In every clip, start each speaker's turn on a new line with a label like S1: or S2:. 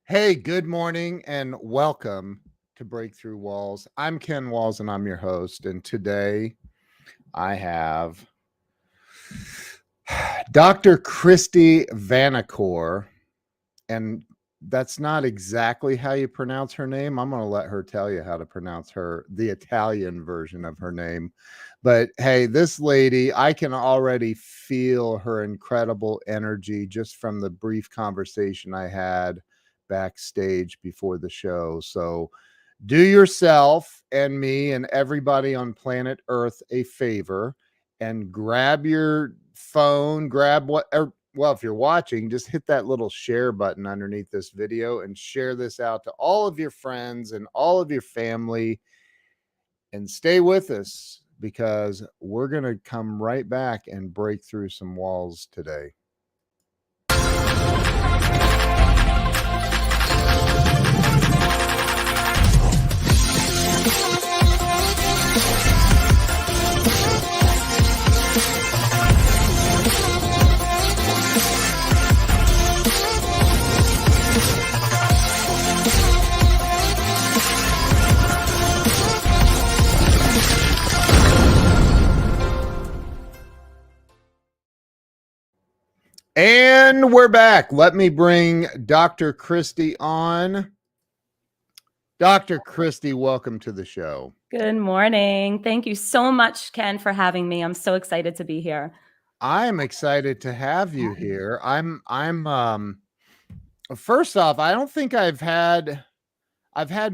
S1: Hey, good morning and welcome to Breakthrough Walls. I'm Ken Walls and I'm your host. And today I have Dr. Kristy Vanacore. And that's not exactly how you pronounce her name. I'm going to let her tell you how to pronounce the Italian version of her name. But hey, this lady, I can already feel her incredible energy just from the brief conversation I had backstage before the show. So do yourself and me and everybody on planet Earth a favor and grab your phone, well, if you're watching, just hit that little share button underneath this video and share this out to all of your friends and all of your family. And stay with us because we're going to come right back and break through some walls today. And we're back. Let me bring Dr. Kristy on. Dr. Kristy, welcome to the show.
S2: Good morning. Thank you so much, Ken, for having me. I'm so excited to be here.
S1: I'm excited to have you here. First off, I don't think I've had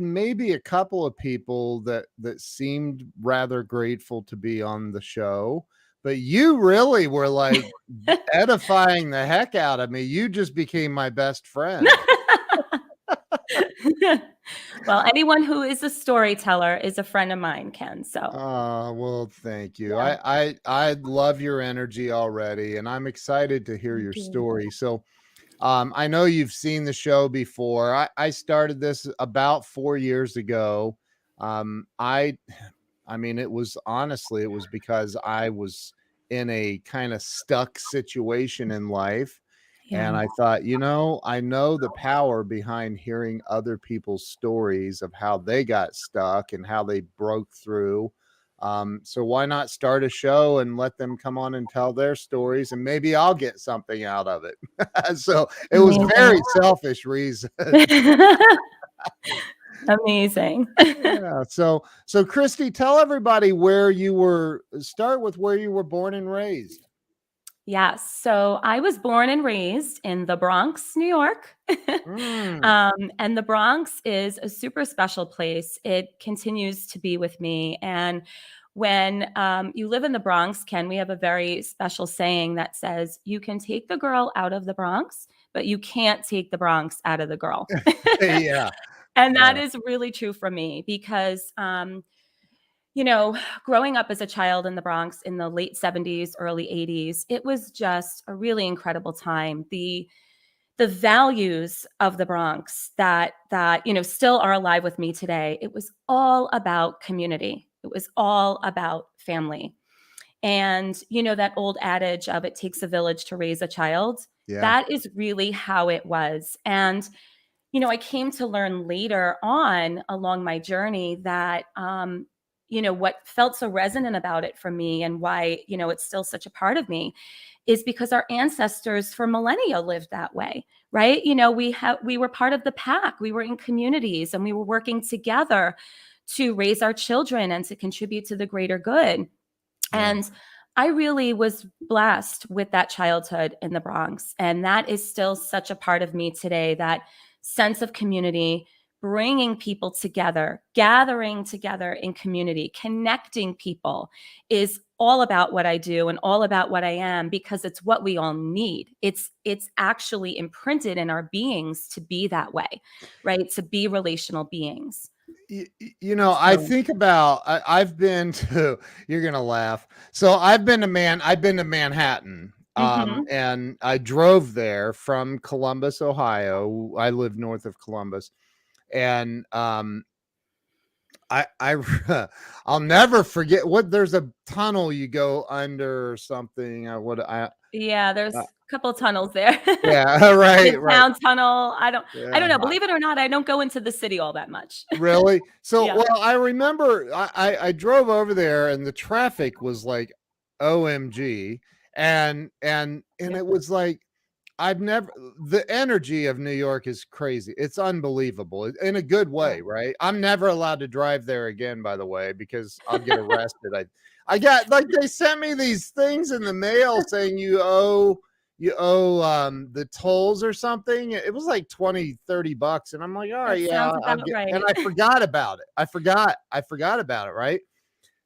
S1: maybe a couple of people that seemed rather grateful to be on the show, but you really were like edifying the heck out of me. You just became my best friend.
S2: Well, anyone who is a storyteller is a friend of mine, Ken. So,
S1: well, thank you.
S2: Yeah.
S1: I love your energy already, and I'm excited to hear your story. So, I know you've seen the show before. I started this about 4 years ago. I mean, it was because I was in a kind of stuck situation in life. And I thought, I know the power behind hearing other people's stories of how they got stuck and how they broke through. So why not start a show and let them come on and tell their stories, and maybe I'll get something out of it. So it was very selfish reason.
S2: Amazing.
S1: Yeah. So Kristy, tell everybody start with where you were born and raised.
S2: Yes. So I was born and raised in the Bronx, New York. And the Bronx is a super special place. It continues to be with me. And when you live in the Bronx, Ken, we have a very special saying that says, you can take the girl out of the Bronx, but you can't take the Bronx out of the girl.
S1: Yeah.
S2: And that is really true for me because growing up as a child in the Bronx in the late 70s, early 80s, it was just a really incredible time. The values of the Bronx that still are alive with me today. It was all about community. It was all about family. And that old adage of it takes a village to raise a child.
S1: Yeah.
S2: That is really how it was. And I came to learn later on along my journey that what felt so resonant about it for me and why, it's still such a part of me is because our ancestors for millennia lived that way, right? We were part of the pack. We were in communities and we were working together to raise our children and to contribute to the greater good.
S1: Yeah.
S2: And I really was blessed with that childhood in the Bronx. And that is still such a part of me today, that sense of community, bringing people together, gathering together in community, connecting people is all about what I do and all about what I am, because it's what we all need. It's actually imprinted in our beings to be that way, right? To be relational beings.
S1: I think about, I've been to, you're going to laugh. So I've been to Manhattan. And I drove there from Columbus, Ohio. I live north of Columbus. And I'll never forget there's a tunnel you go under or something.
S2: Yeah, there's
S1: Uh,
S2: a couple of tunnels there.
S1: yeah, right, right.
S2: Midtown Tunnel. I don't
S1: Yeah.
S2: know. Believe it or not, I don't go into the city all that much.
S1: Really? So,
S2: Yeah.
S1: well, I remember I drove over there and the traffic was like OMG, and
S2: Yep.
S1: it was like I've never the energy of New York is crazy. It's unbelievable in a good
S2: Yeah.
S1: way, right? I'm never allowed to drive there again, by the way, because I'll get arrested. I got like they sent me these things in the mail saying you owe the tolls or something. It was like 20-30 bucks, and I'm like, all right,
S2: That
S1: yeah,
S2: sounds
S1: I'll
S2: about
S1: get, and
S2: right.
S1: I forgot about it. I forgot about it, right?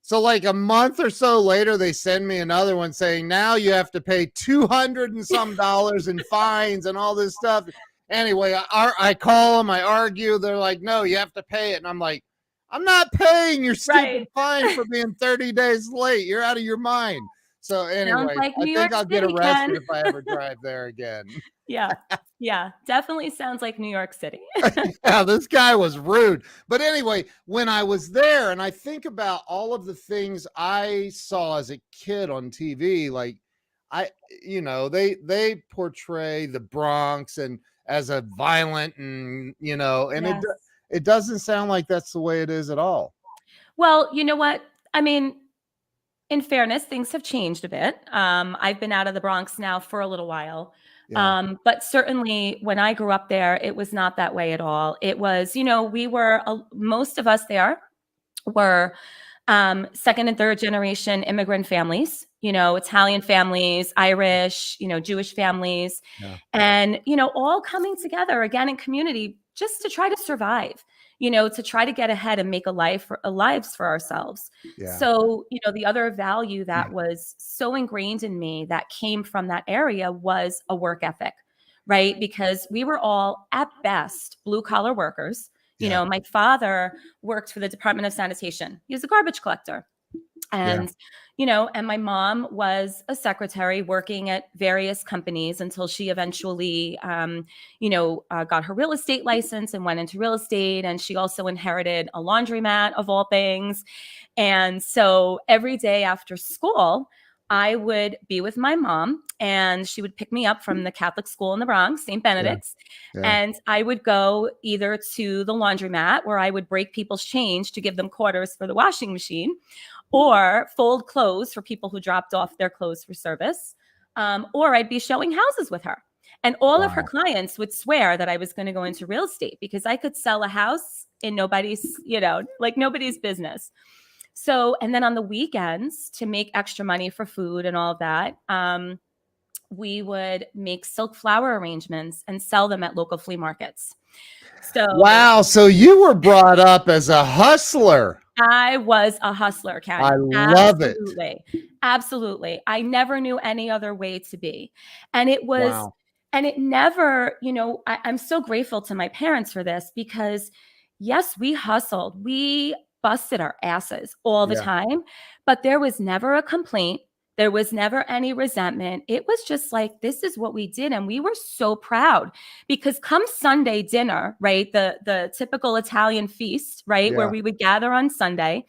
S1: So like a month or so later, they send me another one saying now you have to pay 200 and some dollars in fines and all this stuff. Anyway, I call them, I argue. They're like, no, you have to pay it. And I'm like, I'm not paying your stupid
S2: Right.
S1: fine for being 30 days late. You're out of your mind. So
S2: Sounds
S1: anyway,
S2: like
S1: I
S2: New York
S1: think I'll get
S2: City,
S1: arrested
S2: Ken.
S1: if I ever drive there again.
S2: Yeah. Yeah. Definitely sounds like New York City.
S1: Yeah, this guy was rude. But anyway, when I was there and I think about all of the things I saw as a kid on TV, like I, they portray the Bronx and as a violent and, and
S2: Yes.
S1: it doesn't sound like that's the way it is at all.
S2: Well, you know what? I mean, in fairness, things have changed a bit. I've been out of the Bronx now for a little while.
S1: Yeah.
S2: But certainly when I grew up there, it was not that way at all. It was, we were, most of us there were second and third generation immigrant families, Italian families, Irish, Jewish families,
S1: Yeah.
S2: and, all coming together again in community just to try to survive, to try to get ahead and make lives for ourselves.
S1: Yeah.
S2: So, the other value that was so ingrained in me that came from that area was a work ethic, right? Because we were all at best blue collar workers.
S1: Yeah.
S2: My father worked for the Department of Sanitation. He was a garbage collector.
S1: Yeah.
S2: And, and my mom was a secretary working at various companies until she eventually, got her real estate license and went into real estate. And she also inherited a laundromat of all things. And so every day after school, I would be with my mom and she would pick me up from the Catholic school in the Bronx, St.
S1: Yeah.
S2: Benedict's.
S1: Yeah.
S2: And I would go either to the laundromat where I would break people's change to give them quarters for the washing machine, or fold clothes for people who dropped off their clothes for service. Or I'd be showing houses with her. And all of her
S1: Wow.
S2: clients would swear that I was going to go into real estate because I could sell a house in nobody's business. So, and then on the weekends to make extra money for food and all of that, we would make silk flower arrangements and sell them at local flea markets. So
S1: Wow. So you were brought up as a hustler.
S2: I was a hustler, Ken.
S1: I love it.
S2: Absolutely. Absolutely. I never knew any other way to be. And it was,
S1: Wow.
S2: and it never, I'm so grateful to my parents for this because, yes, we hustled. We busted our asses all the
S1: Yeah.
S2: time, but there was never a complaint. There was never any resentment. It was just like, this is what we did. And we were so proud because come Sunday dinner, right? The typical Italian feast, right? Where
S1: Yeah.
S2: we would gather on Sunday.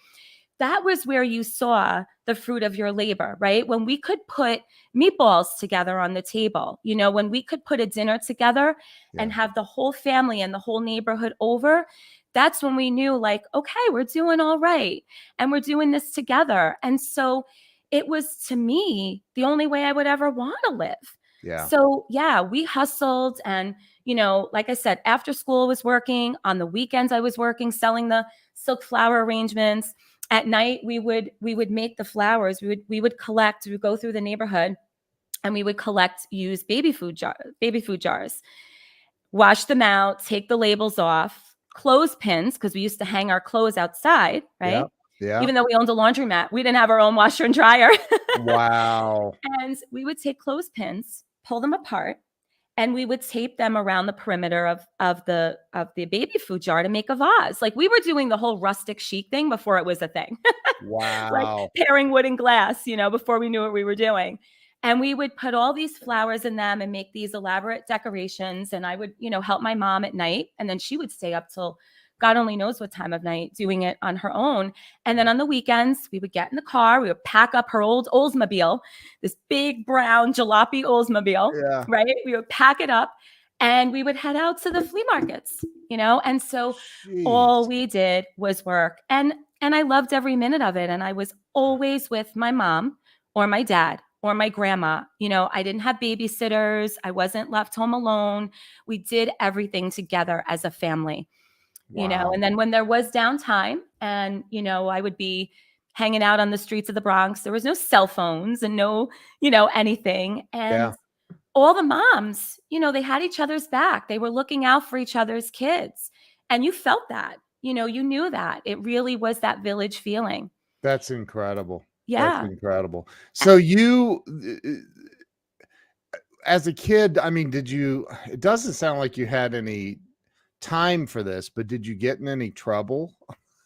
S2: That was where you saw the fruit of your labor, right? When we could put meatballs together on the table, when we could put a dinner together and
S1: Yeah.
S2: have the whole family and the whole neighborhood over, that's when we knew like, okay, we're doing all right. And we're doing this together. And so it was, to me, the only way I would ever want to live.
S1: Yeah.
S2: So yeah, we hustled. And, like I said, after school I was working. On the weekends I was working, selling the silk flower arrangements. At night we would make the flowers. We would collect, we would go through the neighborhood and we would collect used baby food jars, wash them out, take the labels off, clothespins, because we used to hang our clothes outside,
S1: Yeah.
S2: right?
S1: Yeah.
S2: Even though we owned a laundromat, we didn't have our own washer and dryer.
S1: Wow.
S2: And we would take clothespins, pull them apart, and we would tape them around the perimeter of the baby food jar to make a vase. Like we were doing the whole rustic chic thing before it was a thing. Like
S1: Wow.
S2: pairing wood and glass, before we knew what we were doing. And we would put all these flowers in them and make these elaborate decorations. And I would, help my mom at night. And then she would stay up till God only knows what time of night, doing it on her own. And then on the weekends, we would get in the car, we would pack up her old Oldsmobile, this big brown jalopy Oldsmobile,
S1: Yeah.
S2: right? We would pack it up and we would head out to the flea markets, and so all
S1: Jeez.
S2: we did was work. And I loved every minute of it. And I was always with my mom or my dad or my grandma. I didn't have babysitters. I wasn't left home alone. We did everything together as a family,
S1: Wow.
S2: and then when there was downtime and, I would be hanging out on the streets of the Bronx, there was no cell phones and no, anything. And
S1: Yeah.
S2: all the moms, they had each other's back. They were looking out for each other's kids. And you felt that, you knew that. It really was that village feeling.
S1: That's incredible. That's
S2: Yeah.
S1: incredible. So you, as a kid, I mean, it doesn't sound like you had any time for this, but did you get in any trouble?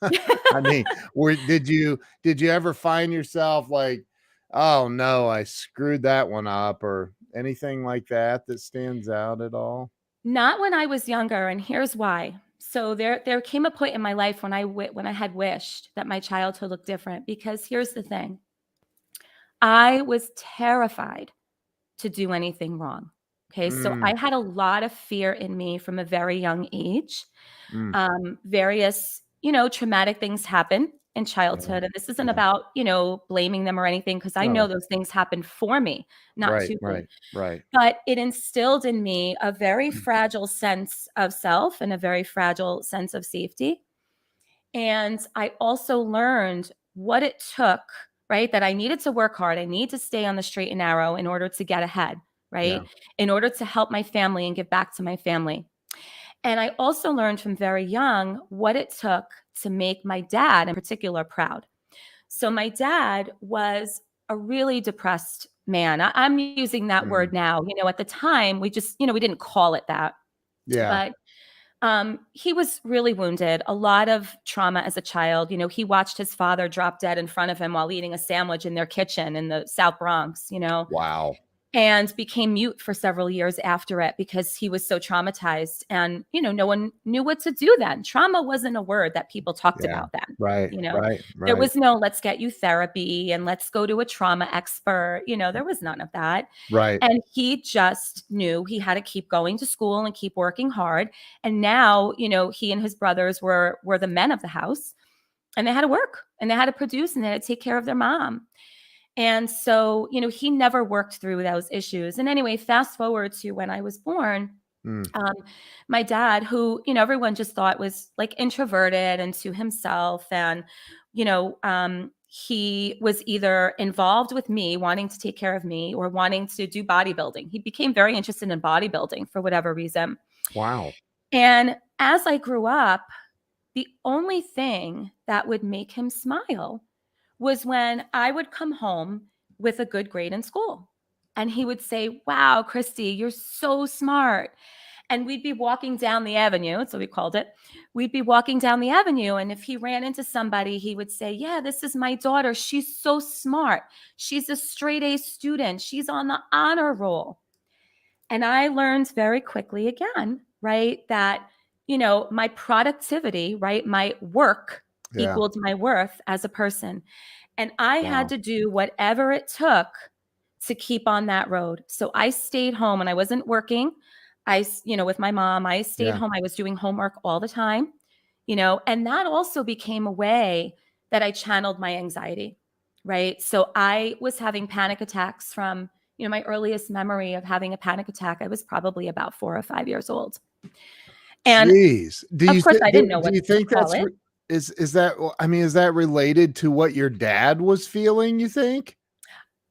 S1: I mean, did you ever find yourself like, oh no, I screwed that one up, or anything like that stands out at all?
S2: Not when I was younger, and here's why. So there came a point in my life when I had wished that my childhood looked different, because here's the thing. I was terrified to do anything wrong. Okay, so I had a lot of fear in me from a very young age. Various, traumatic things happen in childhood. And this isn't about, blaming them or anything, because I know
S1: No.
S2: those things happened for me, not
S1: Right,
S2: to me.
S1: right.
S2: But it instilled in me a very fragile sense of self and a very fragile sense of safety. And I also learned what it took, right? That I needed to work hard. I need to stay on the straight and narrow in order to get ahead, right?
S1: Yeah.
S2: In order to help my family and give back to my family. And I also learned from very young what it took to make my dad in particular proud. So my dad was a really depressed man. I'm using that word now. At the time, we just, we didn't call it that.
S1: Yeah.
S2: But he was really wounded, a lot of trauma as a child. He watched his father drop dead in front of him while eating a sandwich in their kitchen in the South Bronx,
S1: Wow.
S2: and became mute for several years after it because he was so traumatized. And, no one knew what to do then. Trauma wasn't a word that people talked
S1: Yeah.
S2: about then.
S1: Right.
S2: There was no, let's get you therapy and let's go to a trauma expert. There was none of that.
S1: Right.
S2: And he just knew he had to keep going to school and keep working hard. And now, he and his brothers were the men of the house, and they had to work and they had to produce and they had to take care of their mom. And so, he never worked through those issues. And anyway, fast forward to when I was born, my dad, who, everyone just thought was like introverted and to himself. And, he was either involved with me, wanting to take care of me, or wanting to do bodybuilding. He became very interested in bodybuilding for whatever reason.
S1: Wow.
S2: And as I grew up, the only thing that would make him smile was when I would come home with a good grade in school. And he would say, "Wow, Kristy, you're so smart." And we'd be walking down the avenue. So we called it. We'd be walking down the avenue. And if he ran into somebody, he would say, "Yeah, this is my daughter. She's so smart. She's a straight A student. She's on the honor roll." And I learned very quickly again, right, that, my productivity, right, my work equaled my worth as a person. And I had to do whatever it took to keep on that road. So I stayed home and I wasn't working. With my mom, I stayed home. I was doing homework all the time, and that also became a way that I channeled my anxiety, right? So I was having panic attacks from, my earliest memory of having a panic attack. I was probably about 4 or 5 years old. And
S1: Jeez.
S2: of course, I didn't know
S1: Do
S2: what
S1: you
S2: to
S1: think
S2: call
S1: that's
S2: it.
S1: is that, I mean, is that related to what your dad was feeling, you think?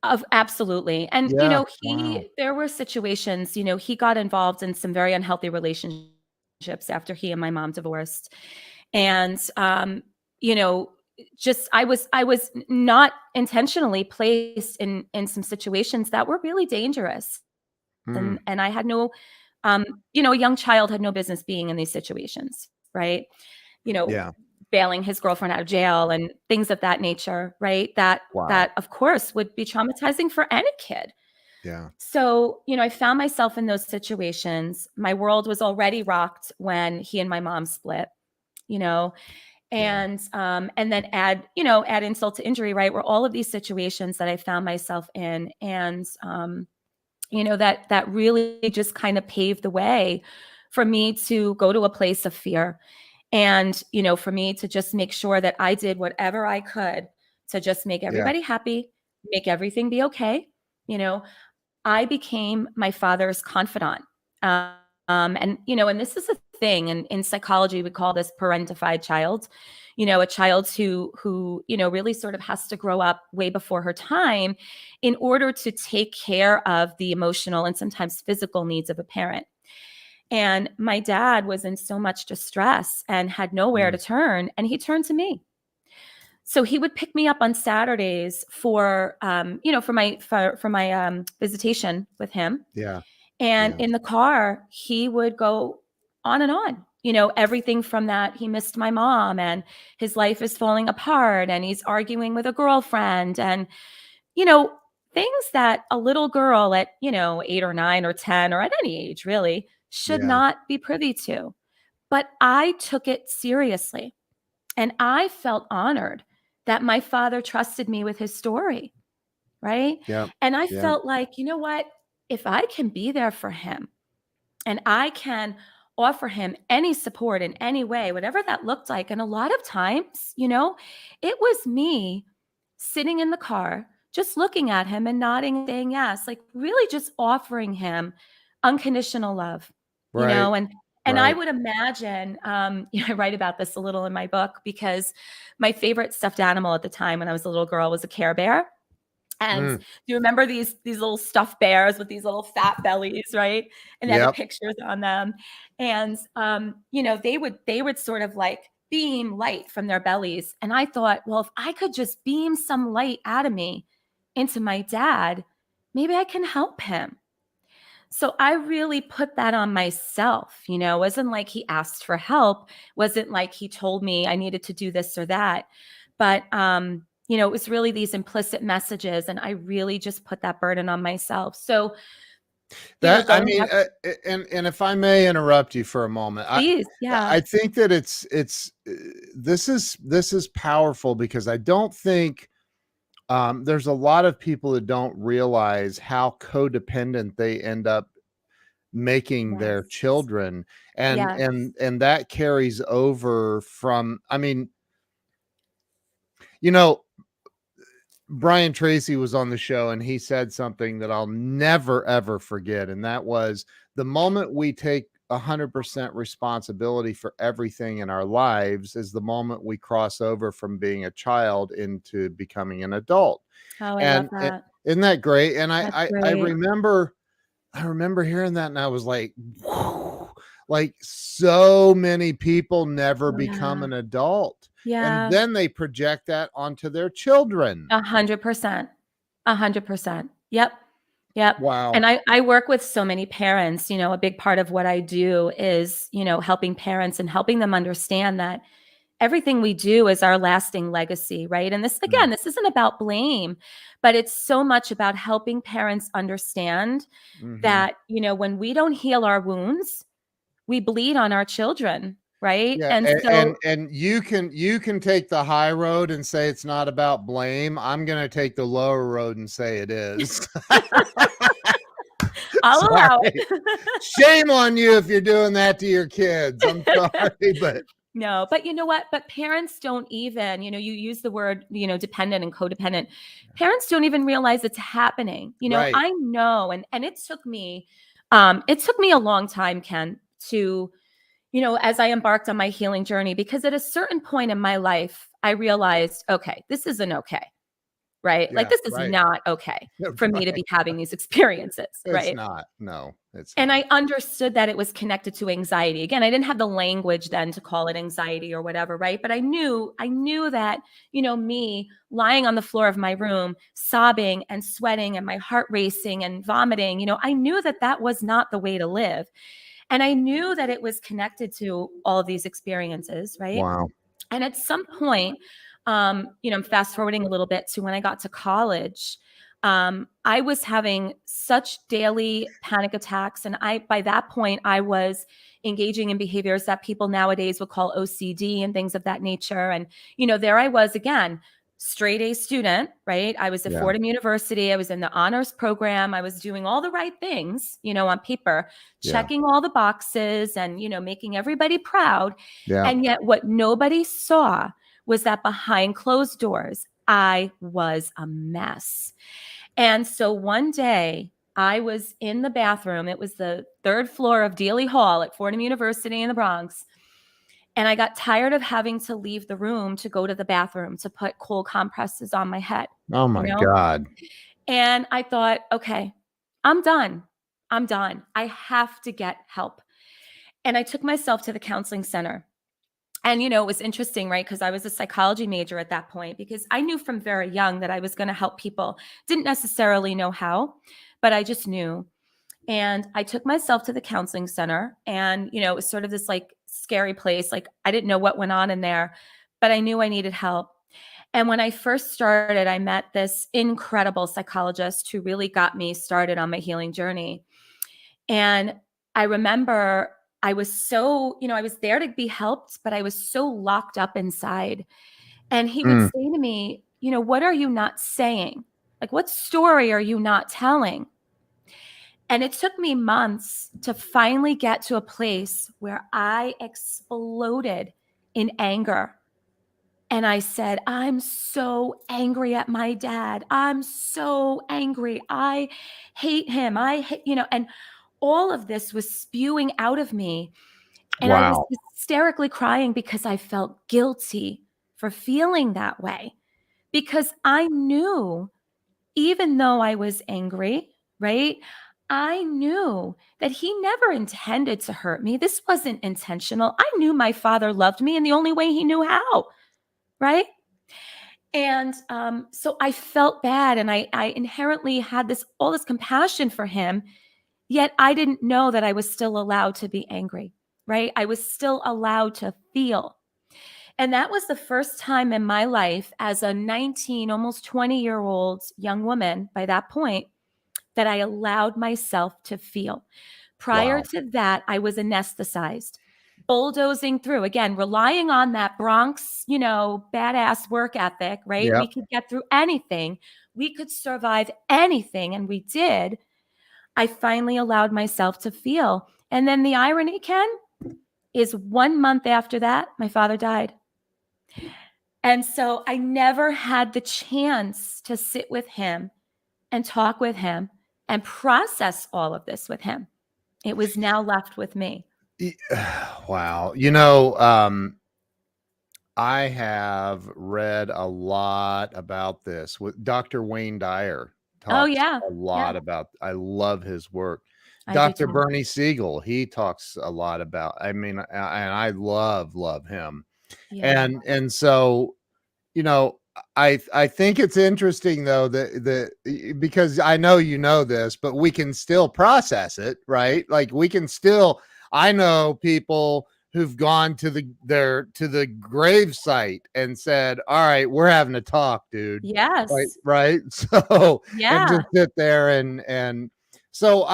S2: Absolutely. And,
S1: Yeah. Wow.
S2: there were situations, he got involved in some very unhealthy relationships after he and my mom divorced. And, you know, just I was not intentionally placed in some situations that were really dangerous. And I had no, a young child had no business being in these situations, right?
S1: Yeah.
S2: Bailing his girlfriend out of jail and things of that nature, right? That
S1: Wow.
S2: of course would be traumatizing for any kid.
S1: Yeah.
S2: So, I found myself in those situations. My world was already rocked when he and my mom split. and then add insult to injury, right? Where all of these situations that I found myself in, and that really just kind of paved the way for me to go to a place of fear, and for me to just make sure that I did whatever I could to just make
S1: Yeah.
S2: everybody happy, make everything be okay. I became my father's confidant. And this is a thing in psychology, we call this parentified child, a child who really sort of has to grow up way before her time in order to take care of the emotional and sometimes physical needs of a parent. And my dad was in so much distress and had nowhere to turn, and he turned to me. So he would pick me up on Saturdays for my visitation with him.
S1: Yeah.
S2: And
S1: Yeah.
S2: in the car, he would go on and on, everything from that. He missed my mom and his life is falling apart and he's arguing with a girlfriend, and, things that a little girl at, 8 or 9 or 10 or at any age really should
S1: Yeah.
S2: not be privy to. But I took it seriously, and I felt honored that my father trusted me with his story. Right.
S1: Yeah.
S2: And I
S1: Yeah.
S2: felt like, you know what? If I can be there for him and I can offer him any support in any way, whatever that looked like. And a lot of times, it was me sitting in the car, just looking at him and nodding and saying yes, like really just offering him unconditional love,
S1: Right.
S2: and I
S1: Right.
S2: would imagine, I write about this a little in my book, because my favorite stuffed animal at the time when I was a little girl was a Care Bear. And do you remember these little stuffed bears with these little fat bellies, right? And they had the
S1: Yep.
S2: pictures on them. And they would sort of like beam light from their bellies. And I thought, well, if I could just beam some light out of me into my dad, maybe I can help him. So I really put that on myself. Wasn't like he asked for help, wasn't like he told me I needed to do this or that. But it was really these implicit messages, and I really just put that burden on myself. So,
S1: That I
S2: going
S1: mean,
S2: back,
S1: and if I may interrupt you for a moment,
S2: please, yeah,
S1: I think that this is powerful, because I don't think there's a lot of people that don't realize how codependent they end up making their
S2: yes,
S1: children, and
S2: yes,
S1: that carries over from, I mean, you know, Brian Tracy was on the show and he said something that I'll never ever forget, and that was, the moment we take 100% responsibility for everything in our lives is the moment we cross over from being a child into becoming an adult.
S2: oh, I love
S1: And
S2: that.
S1: isn't that great? And
S2: That's
S1: I
S2: great.
S1: remember hearing that, and I was like, whew, like, so many people never
S2: Oh,
S1: become
S2: yeah,
S1: an adult, and
S2: yeah,
S1: then they project that onto their children.
S2: 100%, 100%. Yep. Yep.
S1: Wow.
S2: And I work with so many parents. A big part of what I do is, helping parents and helping them understand that everything we do is our lasting legacy, right? And this,
S1: Mm.
S2: again, this isn't about blame, but it's so much about helping parents understand
S1: Mhm.
S2: that, when we don't heal our wounds, we bleed on our children, right?
S1: Yeah,
S2: And
S1: and
S2: so,
S1: you can take the high road and say it's not about blame. I'm gonna take the lower road and say it is.
S2: I'll allow
S1: Sorry.
S2: it.
S1: Shame on you if you're doing that to your kids. I'm sorry, but
S2: No, but you know what? But parents don't even, you use the word, dependent and codependent. Parents don't even realize it's happening.
S1: right.
S2: I know, and it took me a long time, Ken, to, as I embarked on my healing journey, because at a certain point in my life, I realized, okay, this isn't okay. Right? Like,
S1: Yeah,
S2: this is
S1: right.
S2: not okay for me to
S1: Right.
S2: be having these experiences.
S1: It's
S2: Right?
S1: not. No, it's
S2: And
S1: not.
S2: I understood that it was connected to anxiety. Again, I didn't have the language then to call it anxiety or whatever, right? But I knew that, me lying on the floor of my room, sobbing and sweating and my heart racing and vomiting, I knew that that was not the way to live. And I knew that it was connected to all of these experiences, right?
S1: Wow.
S2: And at some point, I'm fast forwarding a little bit to when I got to college. I was having such daily panic attacks. And by that point, I was engaging in behaviors that people nowadays would call OCD and things of that nature. And, there I was again, straight A student, right? I was at
S1: Yeah.
S2: Fordham University. I was in the honors program. I was doing all the right things, on paper,
S1: Yeah.
S2: checking all the boxes and, making everybody proud.
S1: Yeah.
S2: And yet what nobody saw was that behind closed doors, I was a mess. And so one day I was in the bathroom. It was the third floor of Dealey Hall at Fordham University in the Bronx. And I got tired of having to leave the room to go to the bathroom to put cold compresses on my head.
S1: Oh my God.
S2: And I thought, okay, I'm done. I'm done. I have to get help. And I took myself to the counseling center. And, it was interesting, right? Because I was a psychology major at that point, because I knew from very young that I was going to help people. Didn't necessarily know how, but I just knew. And I took myself to the counseling center, and, it was sort of this like scary place. Like I didn't know what went on in there, but I knew I needed help. And when I first started, I met this incredible psychologist who really got me started on my healing journey. And I remember I was so, I was there to be helped, but I was so locked up inside. And he would say to me, what are you not saying? Like, what story are you not telling? And it took me months to finally get to a place where I exploded in anger. And I said, I'm so angry at my dad. I'm so angry. I hate him. I hate, and all of this was spewing out of me. And I was
S1: Wow.
S2: hysterically crying because I felt guilty for feeling that way. Because I knew, even though I was angry, right? I knew that he never intended to hurt me. This wasn't intentional. I knew my father loved me in the only way he knew how, right? And so I felt bad, and I inherently had all this compassion for him. Yet I didn't know that I was still allowed to be angry, right? I was still allowed to feel. And that was the first time in my life as a 19, almost 20-year-old young woman by that point that I allowed myself to feel. Prior
S1: Wow.
S2: to that, I was anesthetized, bulldozing through, again, relying on that Bronx, badass work ethic, right? We
S1: Yep.
S2: could get through anything. We could survive anything, and we did. I finally allowed myself to feel. And then the irony, Ken, is 1 month after that, my father died. And so I never had the chance to sit with him and talk with him and process all of this with him. It was now left with me.
S1: Wow. I have read a lot about this. With Dr. Wayne Dyer
S2: Oh,
S1: talks
S2: yeah.
S1: a lot about, I love his work.
S2: I do
S1: Dr.
S2: too.
S1: Bernie Siegel, he talks a lot about, and I love him.
S2: Yeah.
S1: And so, I think it's interesting though that because I know this, but we can still process it, right? Like we can still. I know people who've gone to the grave site and said, "All right, we're having a talk, dude."
S2: Yes.
S1: Right. So and
S2: Yeah.
S1: just sit there and so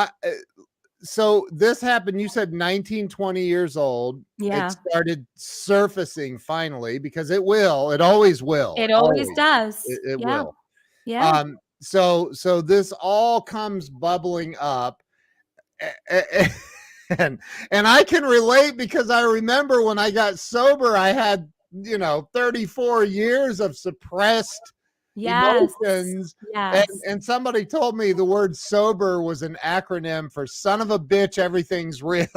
S1: so this happened, you said 19, 20 years old. It
S2: Yeah.
S1: started surfacing finally, because it always will.
S2: It always
S1: Always.
S2: does.
S1: It
S2: Yeah.
S1: will.
S2: Yeah.
S1: So this all comes bubbling up. And I can relate, because I remember when I got sober, I had 34 years of suppressed
S2: Yes.
S1: emotions.
S2: Yes.
S1: And somebody told me the word sober was an acronym for son of a bitch, everything's real.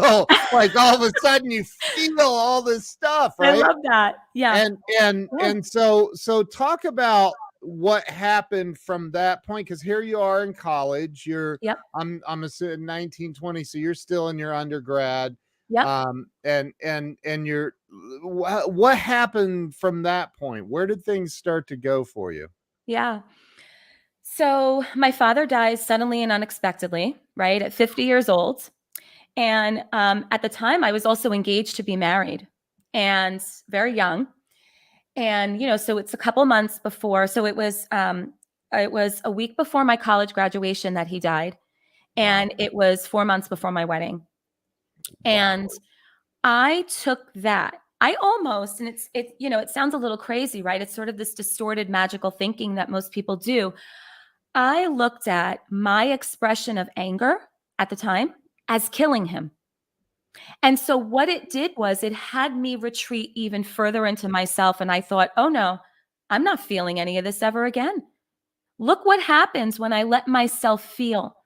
S1: Like all of a sudden you feel all this stuff,
S2: I
S1: right?
S2: love that. Yeah.
S1: And so talk about what happened from that point, because here you are in college.
S2: Yep.
S1: I'm assuming 19, 20, so you're still in your undergrad.
S2: Yep.
S1: And you're, what happened from that point? Where did things start to go for you?
S2: Yeah. So my father dies suddenly and unexpectedly, right, at 50 years old. And at the time, I was also engaged to be married and very young. And, so it's a couple months before. So it was it was a week before my college graduation that he died. And
S1: Wow.
S2: it was 4 months before my wedding. And
S1: Wow.
S2: I took that. I almost, and it sounds a little crazy, right? It's sort of this distorted magical thinking that most people do. I looked at my expression of anger at the time as killing him. And so what it did was it had me retreat even further into myself. And I thought, oh no, I'm not feeling any of this ever again. Look what happens when I let myself feel.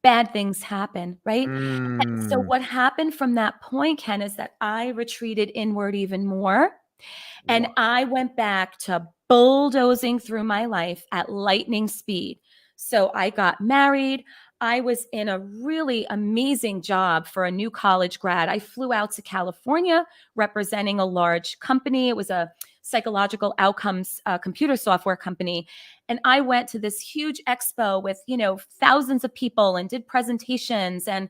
S2: Bad things happen, right? And so
S1: Mm.
S2: what happened from that point, Ken, is that I retreated inward even more. And
S1: Wow.
S2: I went back to bulldozing through my life at lightning speed. So I got married. I was in a really amazing job for a new college grad. I flew out to California representing a large company. It was a psychological outcomes computer software company. And I went to this huge expo with, thousands of people and did presentations and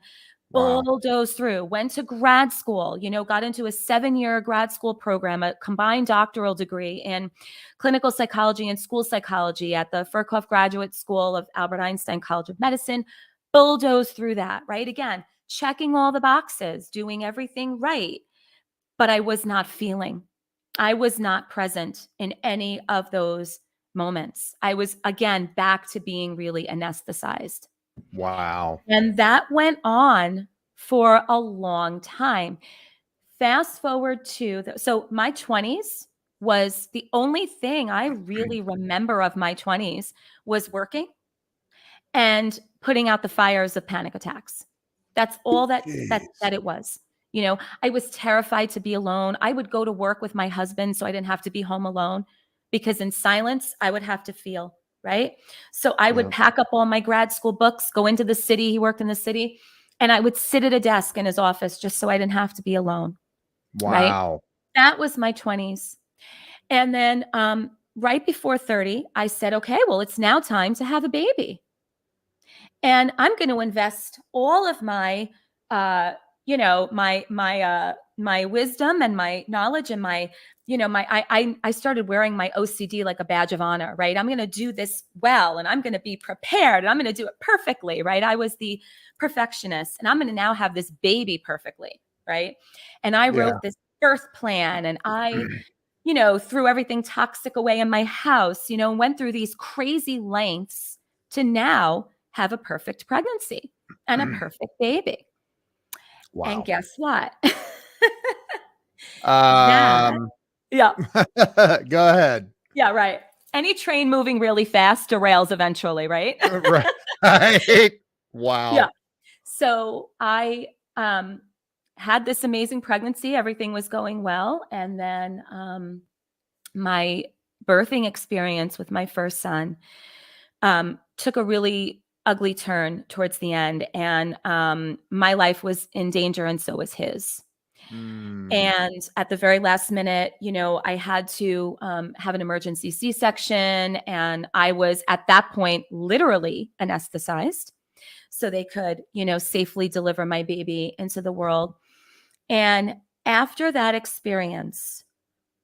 S1: Wow.
S2: bulldozed through, went to grad school, got into a 7-year grad school program, a combined doctoral degree in clinical psychology and school psychology at the Furkhoff Graduate School of Albert Einstein College of Medicine, bulldozed through that, right? Again, checking all the boxes, doing everything right. But I was not feeling, I was not present in any of those moments. I was, again, back to being really anesthetized.
S1: Wow.
S2: And that went on for a long time. Fast forward to so my 20s was the only thing I really remember of my 20s was working and putting out the fires of panic attacks. That's all that
S1: Jeez.
S2: it was. I was terrified to be alone. I would go to work with my husband so I didn't have to be home alone because in silence I would have to feel, right? So I would
S1: Yeah.
S2: pack up all my grad school books, go into the city, he worked in the city, and I would sit at a desk in his office just so I didn't have to be alone, right?
S1: Wow.
S2: That was my 20s. And then right before 30, I said, okay, well, it's now time to have a baby. And I'm going to invest all of my my wisdom and my knowledge and my I started wearing my OCD like a badge of honor, right? I'm going to do this well and I'm going to be prepared and I'm going to do it perfectly, right? I was the perfectionist and I'm going to now have this baby perfectly, right? And I
S1: Yeah.
S2: wrote this birth plan and I threw everything toxic away in my house, went through these crazy lengths to now have a perfect pregnancy and a perfect baby. And
S1: Wow.
S2: guess what? That,
S1: Um,
S2: yeah,
S1: go ahead.
S2: yeah, right. Any train moving really fast derails eventually, right?
S1: Right.
S2: Yeah.
S1: Wow.
S2: So I had this amazing pregnancy. Everything was going well. And then my birthing experience with my first son took a really ugly turn towards the end. And my life was in danger, and so was his.
S1: Mm.
S2: And at the very last minute, I had to have an emergency C-section. And I was at that point literally anesthetized so they could, safely deliver my baby into the world. And after that experience,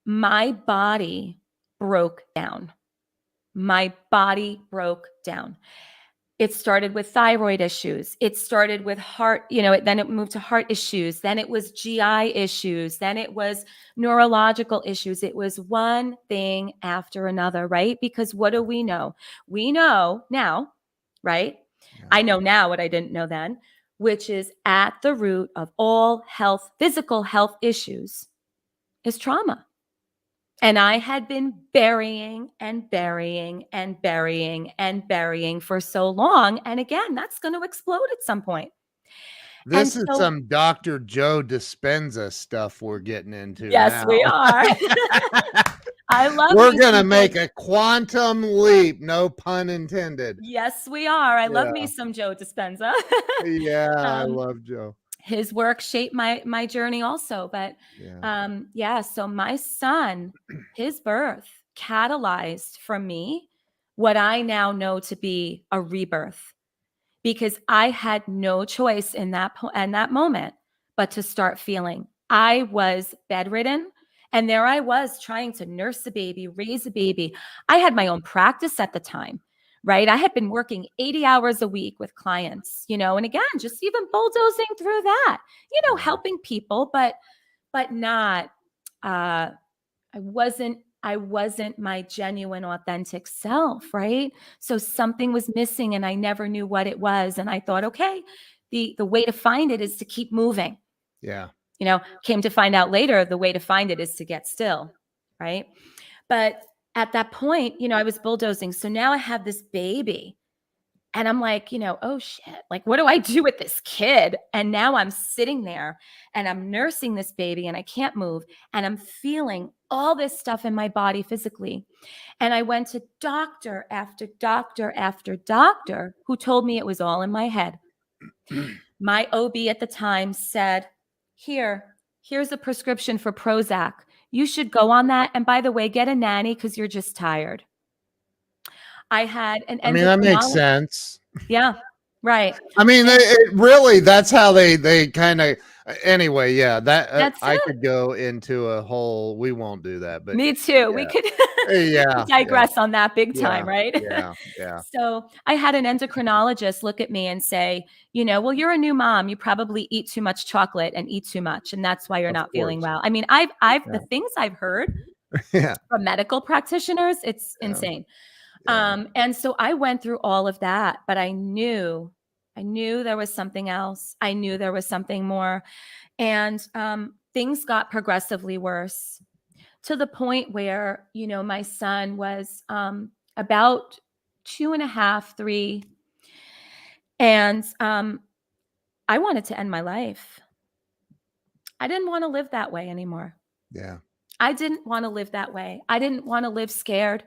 S2: my body broke down. My body broke down. It started with thyroid issues. It started with heart, then it moved to heart issues. Then it was GI issues. Then it was neurological issues. It was one thing after another, right? Because what do we know? We know now, right?
S1: Yeah.
S2: I know now what I didn't know then, which is at the root of all physical health issues is trauma. And I had been burying and burying and burying and burying for so long. And again, that's going to explode at some point. And
S1: This is
S2: so,
S1: some Dr. Joe Dispenza stuff we're getting into
S2: yes, we
S1: now.
S2: are. I love
S1: We're
S2: me
S1: going to
S2: some Joe.
S1: make a quantum leap, no pun intended.
S2: Yes, we are. I love me
S1: Yeah.
S2: some Joe Dispenza.
S1: Yeah, I
S2: um,
S1: love Joe.
S2: his work shaped my journey also. But
S1: Yeah.
S2: yeah, so my son, his birth catalyzed for me what I now know to be a rebirth. Because I had no choice in that moment but to start feeling. I was bedridden, and there I was trying to nurse a baby, raise a baby. I had my own practice at the time, right? I had been working 80 hours a week with clients, and again, just even bulldozing through that, helping people, but not, I wasn't my genuine, authentic self, right? So something was missing and I never knew what it was. And I thought, okay, the way to find it is to keep moving.
S1: Yeah.
S2: Came to find out later, the way to find it is to get still, right? But at that point, I was bulldozing. So now I have this baby and I'm like, oh shit, like, what do I do with this kid? And now I'm sitting there and I'm nursing this baby and I can't move. And I'm feeling all this stuff in my body physically. And I went to doctor after doctor after doctor who told me it was all in my head. My OB at the time said, here's a prescription for Prozac. You should go on that. And by the way, get a nanny because you're just tired. I had an
S1: I mean, that makes sense.
S2: Yeah, right.
S1: I mean, really, that's how they kind of, anyway, yeah, that I could go into a whole, we won't do that, but
S2: me too.
S1: Yeah.
S2: We could
S1: digress
S2: on that big time, right?
S1: Yeah.
S2: So I had an endocrinologist look at me and say, well, you're a new mom. You probably eat too much chocolate and eat too much. And that's why you're not feeling well. I mean, the things I've heard from medical practitioners, it's insane. And so I went through all of that, but I knew there was something else. I knew there was something more. And things got progressively worse to the point where, my son was about 2.5, 3. And I wanted to end my life. I didn't want to live that way anymore.
S1: Yeah.
S2: I didn't want to live that way. I didn't want to live scared.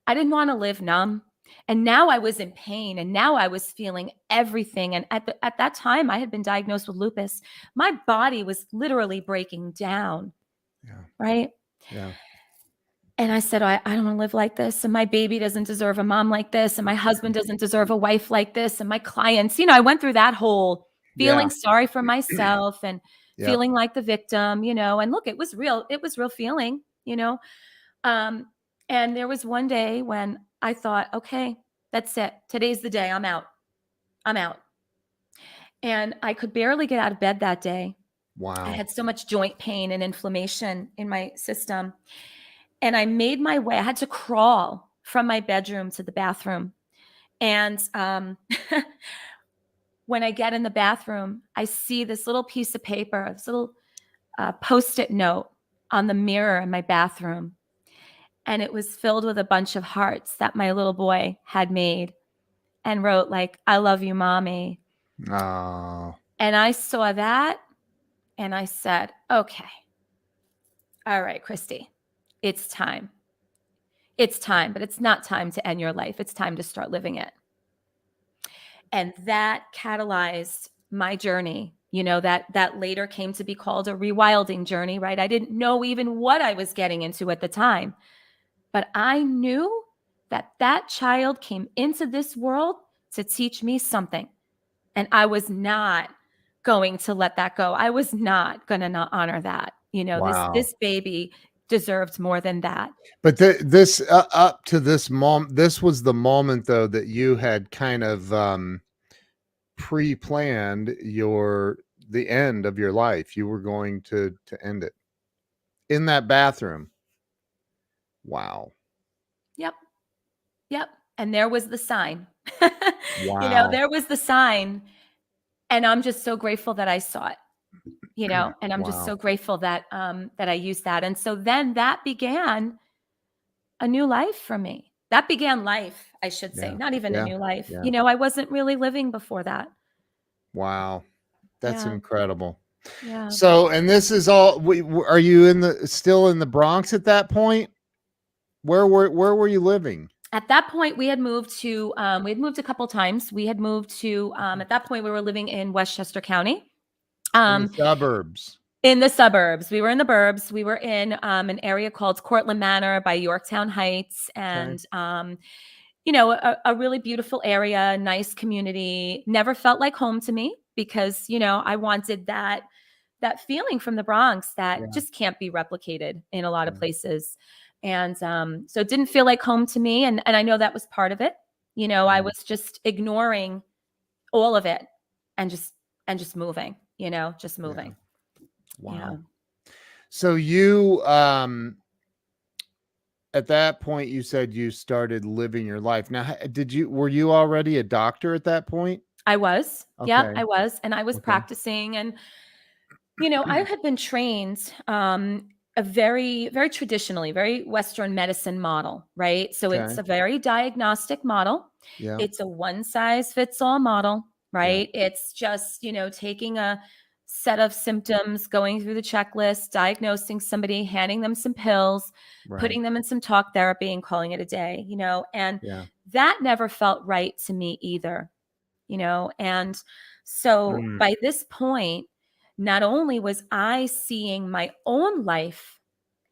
S2: I didn't want to live numb. And now I was in pain and now I was feeling everything. And at that time, I had been diagnosed with lupus. My body was literally breaking down.
S1: Yeah.
S2: Right?
S1: Yeah.
S2: And I said, I don't want to live like this. And my baby doesn't deserve a mom like this. And my husband doesn't deserve a wife like this. And my clients, I went through that whole feeling sorry for myself and feeling like the victim, and look, it was real. It was real feeling, and there was one day when I thought, okay, that's it. Today's the day. I'm out. And I could barely get out of bed that day.
S1: Wow.
S2: I had so much joint pain and inflammation in my system. And I made my way. I had to crawl from my bedroom to the bathroom. And when I get in the bathroom, I see this little piece of paper, this little Post-it note on the mirror in my bathroom. And it was filled with a bunch of hearts that my little boy had made and wrote like, I love you, mommy.
S1: Oh.
S2: And I saw that and I said, okay, all right, Kristy, it's time. It's time, but it's not time to end your life. It's time to start living it. And that catalyzed my journey, that later came to be called a rewilding journey, right? I didn't know even what I was getting into at the time. But I knew that child came into this world to teach me something. And I was not going to let that go. I was not going to not honor that. This baby deserved more than that.
S1: But this up to this moment, this was the moment, though, that you had kind of pre-planned the end of your life. You were going to end it in that bathroom. Wow.
S2: Yep. And there was the sign.
S1: Wow.
S2: There was the sign. And I'm just so grateful that I saw it, and I'm just so grateful that I used that. And so then that began a new life for me. That began life, I should say, not even a new life.
S1: Yeah.
S2: I wasn't really living before that.
S1: Wow. That's incredible.
S2: Yeah.
S1: So, and this is all, are you still in the Bronx at that point? Where were you living?
S2: At that point, we had moved a couple times. We had moved to, at that point, we were living in Westchester County.
S1: In the suburbs.
S2: In the suburbs. We were in the burbs. We were in an area called Cortlandt Manor by Yorktown Heights. And, a really beautiful area, nice community. Never felt like home to me because, I wanted that feeling from the Bronx that just can't be replicated in a lot of places. And so it didn't feel like home to me. And I know that was part of it. I was just ignoring all of it and just moving, just moving.
S1: Wow.
S2: Yeah.
S1: So you at that point you said you started living your life. Now, were you already a doctor at that point?
S2: I was. Yeah,
S1: Okay.
S2: I was. And I was
S1: Okay.
S2: practicing. And, I had been trained a very, very traditionally, very Western medicine model, right? So it's
S1: Okay.
S2: a very diagnostic model.
S1: Yeah.
S2: It's a one size fits all model,
S1: Yeah.
S2: right? It's just, taking a set of symptoms, going through the checklist, diagnosing somebody, handing them some pills,
S1: Right.
S2: putting them in some talk therapy and calling it a day, and
S1: Yeah.
S2: that never felt right to me either. And so by this point, not only was I seeing my own life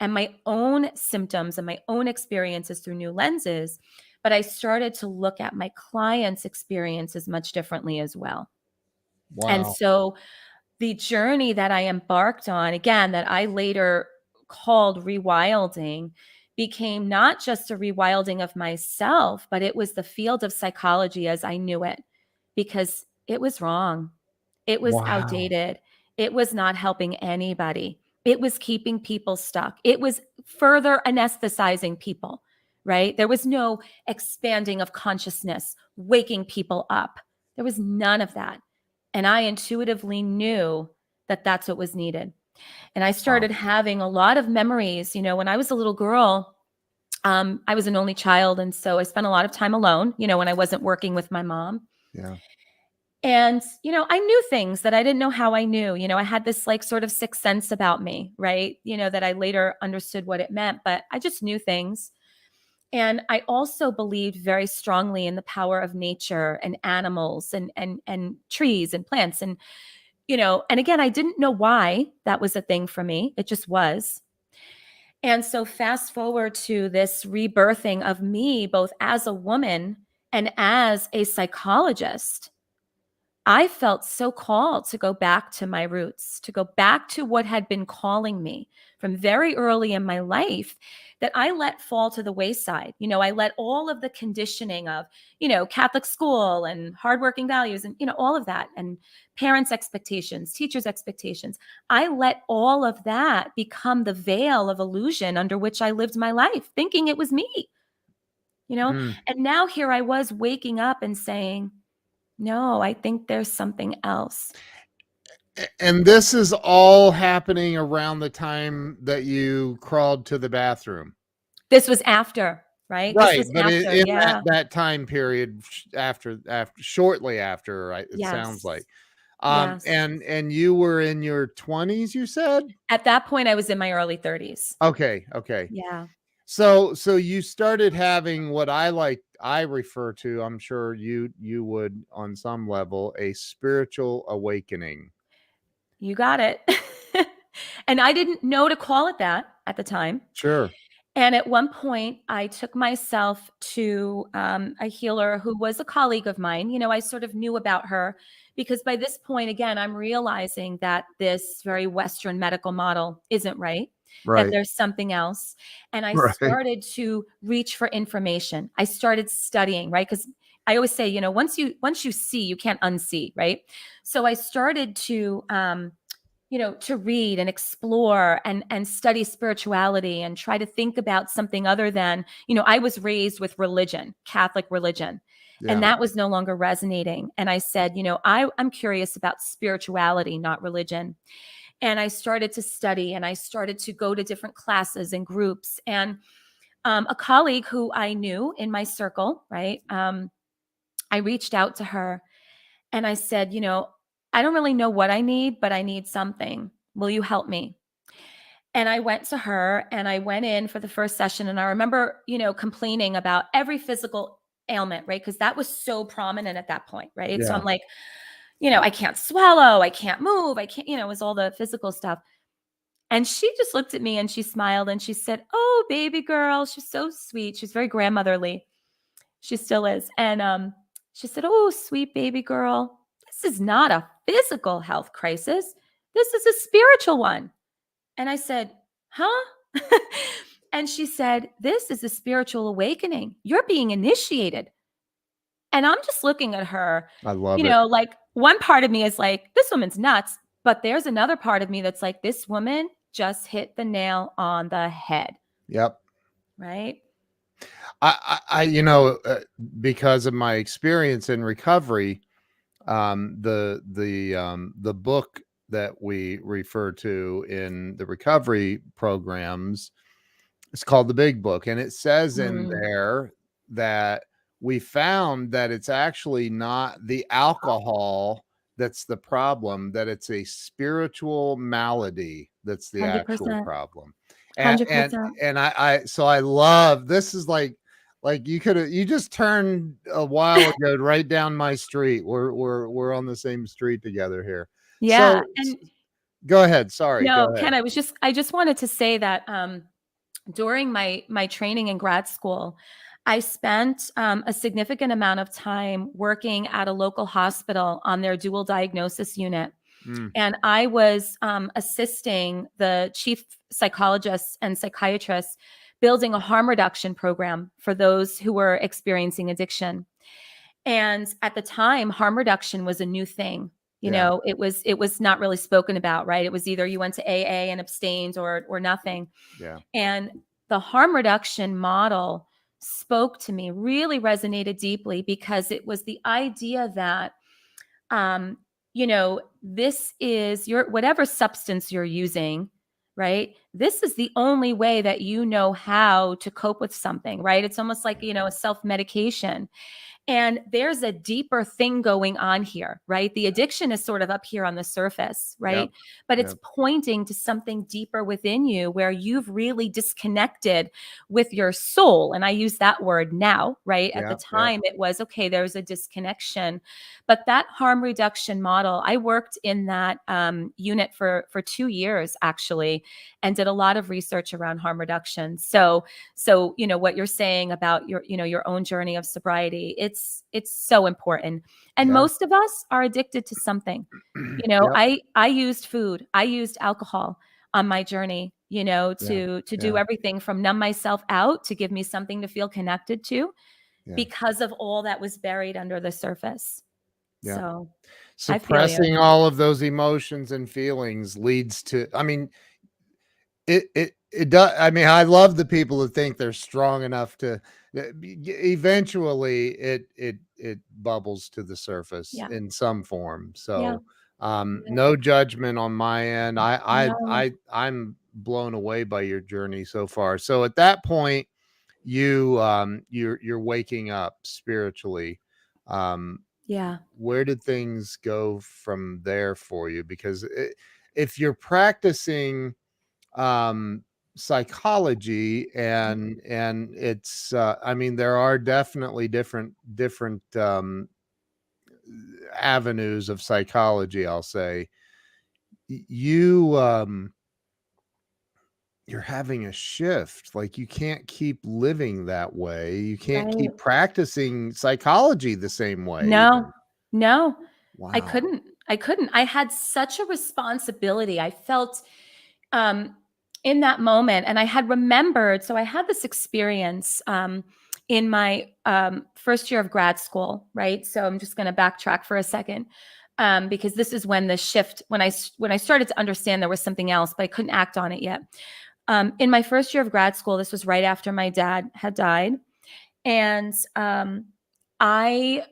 S2: and my own symptoms and my own experiences through new lenses, but I started to look at my clients' experiences much differently as well. And
S1: Wow.
S2: so the journey that I embarked on, again, that I later called rewilding, became not just a rewilding of myself, but it was the field of psychology as I knew it, because it was wrong. It was
S1: Wow.
S2: outdated. It was not helping anybody. It was keeping people stuck. It was further anesthetizing people, right? There was no expanding of consciousness, waking people up. There was none of that. And I intuitively knew that that's what was needed. And I started having a lot of memories. When I was a little girl, I was an only child. And so I spent a lot of time alone, when I wasn't working with my mom.
S1: Yeah.
S2: And, I knew things that I didn't know how I knew. I had this like sort of sixth sense about me, right? That I later understood what it meant, but I just knew things. And I also believed very strongly in the power of nature and animals and trees and plants. And, and again, I didn't know why that was a thing for me. It just was. And so fast forward to this rebirthing of me, both as a woman and as a psychologist. I felt so called to go back to my roots, to go back to what had been calling me from very early in my life that I let fall to the wayside. I let all of the conditioning of, Catholic school and hardworking values and, all of that, and parents' expectations, teachers' expectations. I let all of that become the veil of illusion under which I lived my life, thinking it was me, and now here I was waking up and saying, no, I think there's something else.
S1: And this is all happening around the time that you crawled to the bathroom.
S2: This was after, right? This
S1: Right,
S2: was
S1: but
S2: after,
S1: in
S2: yeah.
S1: that time period shortly after, right, it sounds
S2: Yes.
S1: like.
S2: Yes.
S1: And you were in your 20s, you said?
S2: At that point, I was in my early 30s.
S1: Okay.
S2: Yeah.
S1: So you started having what I refer to, I'm sure you would on some level, a spiritual awakening.
S2: You got it. And I didn't know to call it that at the time.
S1: Sure.
S2: And at one point, I took myself to a healer who was a colleague of mine. I sort of knew about her because by this point, again, I'm realizing that this very Western medical model isn't right, that
S1: Right.
S2: there's something else. And I
S1: Right.
S2: started to reach for information. I started studying, right? Because I always say, once you see, you can't unsee, right? So I started to to read and explore and study spirituality and try to think about something other than, I was raised with religion, Catholic religion, and
S1: Yeah.
S2: that was no longer resonating. And I said, I'm curious about spirituality, not religion. And I started to study and I started to go to different classes and groups. And a colleague who I knew in my circle, right? I reached out to her and I said, I don't really know what I need, but I need something. Will you help me? And I went to her and I went in for the first session. And I remember, complaining about every physical ailment, right? Because that was so prominent at that point, right? So
S1: Yeah.
S2: I'm like, I can't swallow, I can't move, I can't, it was all the physical stuff. And she just looked at me and she smiled and she said, "Oh, baby girl." She's so sweet. She's very grandmotherly. She still is. And she said, "Oh, sweet baby girl, this is not a physical health crisis. This is a spiritual one." And I said, "Huh?" And she said, "This is a spiritual awakening. You're being initiated." And I'm just looking at her,
S1: I love it.
S2: like one part of me is like, this woman's nuts. But there's another part of me that's like, this woman just hit the nail on the head.
S1: Yep.
S2: Right.
S1: Because of my experience in recovery, the book that we refer to in the recovery programs, it's called The Big Book, and it says in there that we found that it's actually not the alcohol that's the problem, that it's a spiritual malady that's the actual
S2: 100%.
S1: problem. And
S2: 100%.
S1: so I love, this is like you just turned a while ago right down my street. We're on the same street together here.
S2: Yeah.
S1: So
S2: And
S1: go ahead. Sorry. Go
S2: no,
S1: ahead.
S2: Ken, I just wanted to say that during my training in grad school, I spent a significant amount of time working at a local hospital on their dual diagnosis unit. And I was assisting the chief psychologists and psychiatrists building a harm reduction program for those who were experiencing addiction. And at the time, harm reduction was a new thing. It was not really spoken about, right? It was either you went to AA and abstained or nothing.
S1: Yeah.
S2: And the harm reduction model spoke to me, really resonated deeply, because it was the idea that this is whatever substance you're using, right? This is the only way that you know how to cope with something, right? It's almost like, a self-medication. And there's a deeper thing going on here, right? The addiction is sort of up here on the surface, right?
S1: Yep.
S2: But it's pointing to something deeper within you where you've really disconnected with your soul. And I use that word now, right? At the time, it was, okay, there's a disconnection. But that harm reduction model, I worked in that unit for 2 years, actually, and did a lot of research around harm reduction. So what you're saying about your own journey of sobriety, it's so important. And most of us are addicted to something. I used food, I used alcohol on my journey, to do everything from numb myself out to give me something to feel connected to, because of all that was buried under the surface. So
S1: suppressing all of those emotions and feelings leads to, it does. I love the people who think they're strong enough to, eventually it bubbles to the surface in some form. So no judgment on my end. I'm blown away by your journey so far. So at that point, you're waking up spiritually. Where did things go from there for you? Because if you're practicing psychology and it's there are definitely different avenues of psychology, I'll say. You're having a shift. Like, you can't keep living that way. You can't keep practicing psychology the same way.
S2: No.
S1: Wow.
S2: I couldn't. I had such a responsibility. I felt in that moment, and I had remembered. So I had this experience in my first year of grad school, right? So I'm just going to backtrack for a second, because this is when the shift, when I started to understand there was something else, but I couldn't act on it yet. In my first year of grad school, this was right after my dad had died, and I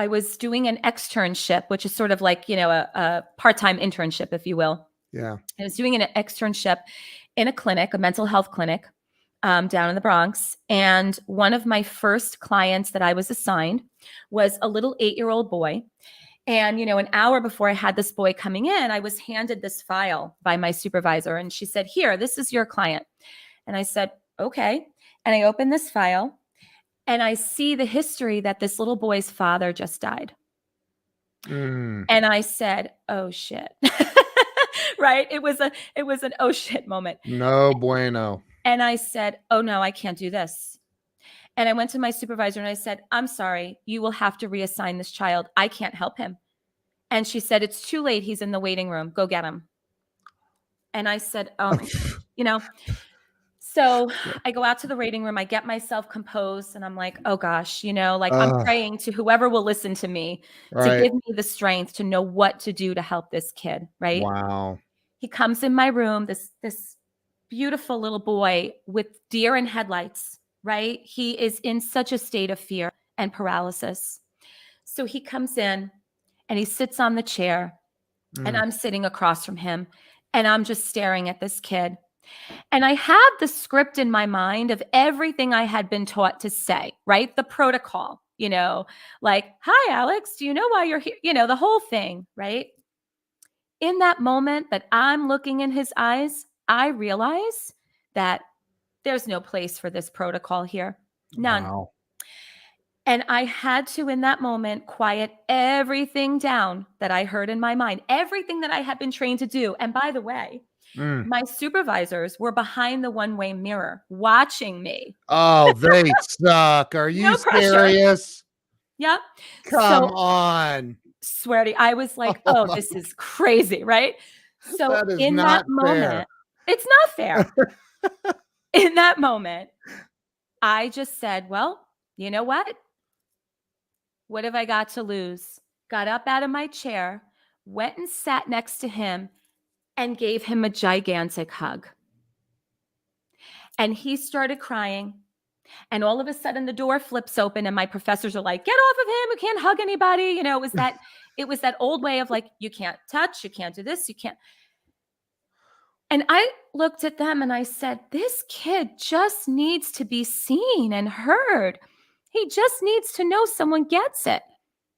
S2: was doing an externship, which is sort of like, a part-time internship, if you will.
S1: Yeah.
S2: I was doing an externship in a clinic, a mental health clinic, down in the Bronx. And one of my first clients that I was assigned was a little 8-year-old boy. And, an hour before I had this boy coming in, I was handed this file by my supervisor. And she said, "Here, this is your client." And I said, "Okay." And I opened this file, and I see the history that this little boy's father just died. And I said, "Oh shit." Right? It was an oh shit moment.
S1: No bueno.
S2: And I said, "Oh no, I can't do this." And I went to my supervisor and I said, "I'm sorry, you will have to reassign this child. I can't help him." And she said, "It's too late. He's in the waiting room. Go get him." And I said, "Oh my," So I go out to the waiting room, I get myself composed, and I'm like, oh gosh, like I'm
S1: Ugh,
S2: praying to whoever will listen to me to
S1: right.
S2: give me the strength to know what to do to help this kid, right?
S1: Wow.
S2: He comes in my room, this beautiful little boy with deer in headlights, right? He is in such a state of fear and paralysis. So he comes in and he sits on the chair, and
S1: Mm.
S2: I'm sitting across from him, and I'm just staring at this kid. And I had the script in my mind of everything I had been taught to say, right? The protocol, like, hi, Alex, do you know why you're here? The whole thing, right? In that moment that I'm looking in his eyes, I realize that there's no place for this protocol here. None.
S1: Wow.
S2: And I had to, in that moment, quiet everything down that I heard in my mind, everything that I had been trained to do. And by the way,
S1: Mm.
S2: my supervisors were behind the one-way mirror watching me.
S1: Oh, they suck. Are you
S2: No pressure.
S1: serious?
S2: Yep.
S1: Come
S2: So,
S1: on.
S2: swear to you, I was like,
S1: Oh
S2: oh,
S1: my,
S2: this is crazy, right? So
S1: that is
S2: in that
S1: not fair.
S2: moment, it's not fair. In that moment, I just said, well, you know what? What have I got to lose? Got up out of my chair, went and sat next to him, and gave him a gigantic hug. And he started crying. And all of a sudden the door flips open and my professors are like, get off of him. You can't hug anybody. It was that old way of like, you can't touch, you can't do this, you can't. And I looked at them and I said, this kid just needs to be seen and heard. He just needs to know someone gets it.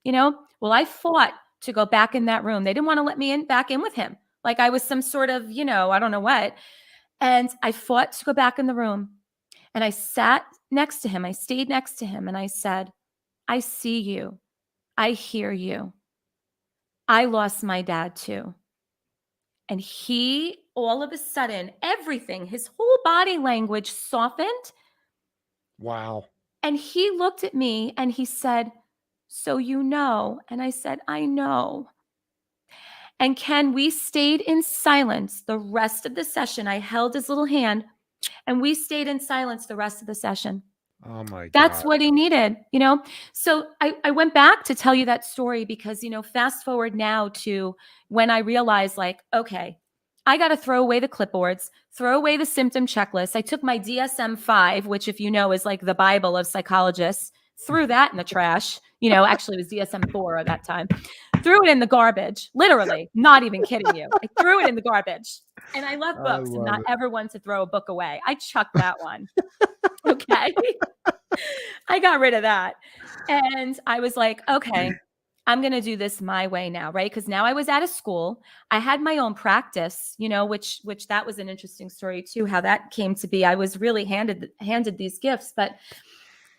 S2: Well, I fought to go back in that room. They didn't want to let me back in with him. Like I was some sort of, I don't know what. And I fought to go back in the room. And I sat next to him. I stayed next to him and I said, I see you. I hear you. I lost my dad too. And he, all of a sudden, everything, his whole body language softened.
S1: Wow.
S2: And he looked at me and he said, so you know? And I said, I know. And Ken, we stayed in silence the rest of the session. I held his little hand and we stayed in silence the rest of the session.
S1: Oh my
S2: That's
S1: God.
S2: what he needed. So I went back to tell you that story because, fast forward now to when I realized like, okay, I got to throw away the clipboards, throw away the symptom checklist. I took my DSM-5, which if you know is like the Bible of psychologists, threw that in the trash. Actually it was DSM-4 at that time. Threw it in the garbage, literally, not even kidding you. I threw it in the garbage. And I love
S1: I
S2: books and
S1: love
S2: not
S1: it.
S2: ever one to throw a book away. I chucked that one. Okay. I got rid of that. And I was like, okay, I'm going to do this my way now, right? Because now I was out of school. I had my own practice, which that was an interesting story too, how that came to be. I was really handed these gifts, but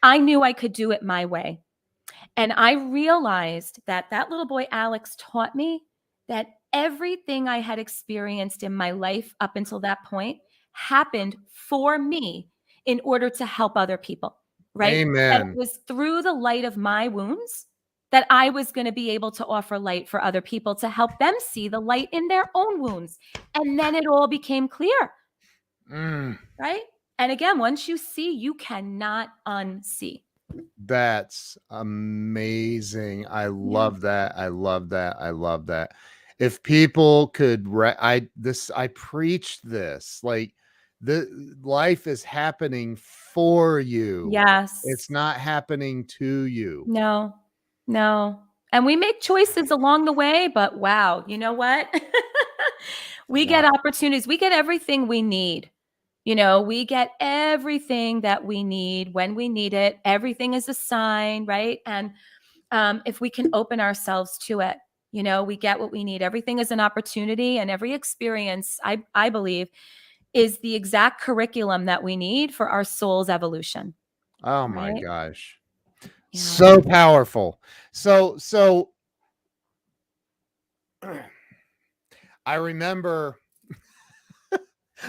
S2: I knew I could do it my way. And I realized that little boy, Alex, taught me that everything I had experienced in my life up until that point happened for me in order to help other people, right? That
S1: Amen.
S2: it was through the light of my wounds that I was going to be able to offer light for other people to help them see the light in their own wounds. And then it all became clear,
S1: Mm.
S2: right? And again, once you see, you cannot unsee.
S1: That's amazing. I
S2: Yeah.
S1: love that. I love that. I love that. If people could I preach this, like the life is happening for you.
S2: Yes.
S1: It's not happening to you.
S2: No, no. And we make choices along the way, but wow, you know what? We
S1: Wow.
S2: get opportunities. We get everything we need. We get everything that we need when we need it. Everything is a sign, right? And if we can open ourselves to it, we get what we need. Everything is an opportunity, and every experience, I believe, is the exact curriculum that we need for our soul's evolution,
S1: Oh my
S2: right?
S1: gosh.
S2: Yeah.
S1: So powerful. So I remember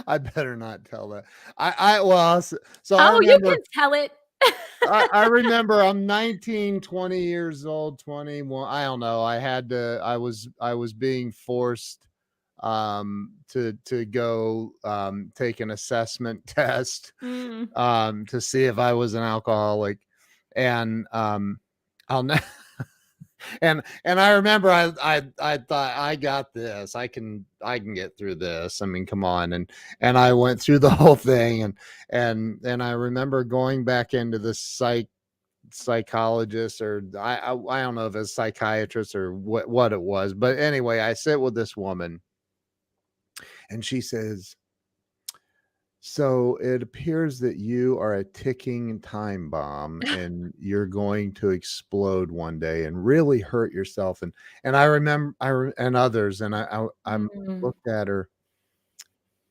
S1: I better not tell that. I
S2: Oh, you
S1: remember
S2: can tell it.
S1: I remember I'm 19, 20 years old, 21. I don't know. I was being forced to go take an assessment test
S2: Mm.
S1: to see if I was an alcoholic. And I'll ne- and I remember I thought, I got this. I can get through this. I mean, come on. And I went through the whole thing, and I remember going back into the psychologist, or I don't know if it's psychiatrist or what it was, but anyway, I sit with this woman and she says, so it appears that you are a ticking time bomb and you're going to explode one day and really hurt yourself. And I remember and others, and I'm
S2: Mm.
S1: looked at her,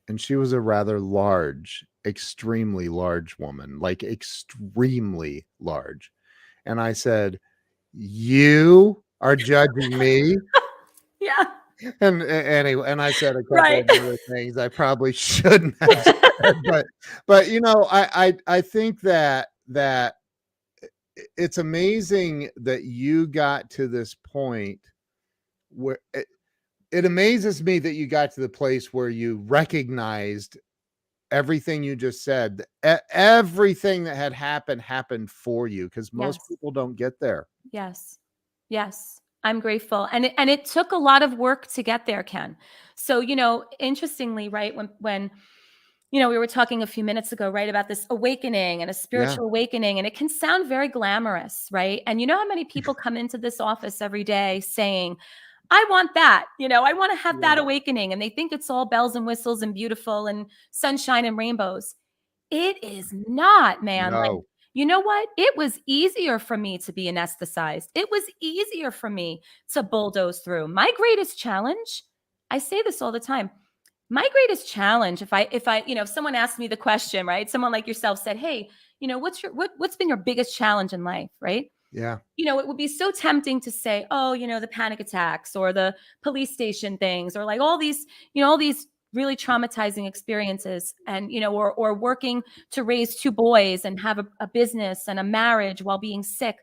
S1: and she was a rather large, extremely large woman, like extremely large. And I said, you are judging me.
S2: Yeah.
S1: And anyway, and I said a couple
S2: Right.
S1: of other things I probably shouldn't have said, but you know, I think that it's amazing that you got to this point where it amazes me that you got to the place where you recognized everything you just said. Everything that had happened for you, because most
S2: Yes.
S1: people don't get there.
S2: Yes. Yes. I'm grateful. And it took a lot of work to get there, Ken. So, interestingly, right, when we were talking a few minutes ago, right, about this awakening and a
S1: Yeah.
S2: spiritual awakening, and it can sound very glamorous, right? And you know how many people come into this office every day saying, I want that, I want to have that
S1: Yeah.
S2: awakening. And they think it's all bells and whistles and beautiful and sunshine and rainbows. It is not, man. Like,
S1: No.
S2: you know what? It was easier for me to be anesthetized. It was easier for me to bulldoze through. My greatest challenge, I say this all the time. My greatest challenge, if someone asked me the question, right? Someone like yourself said, "Hey, what's been your biggest challenge in life?" Right?
S1: Yeah.
S2: It would be so tempting to say, "Oh, the panic attacks or the police station things or like all these really traumatizing experiences and or working to raise two boys and have a business and a marriage while being sick."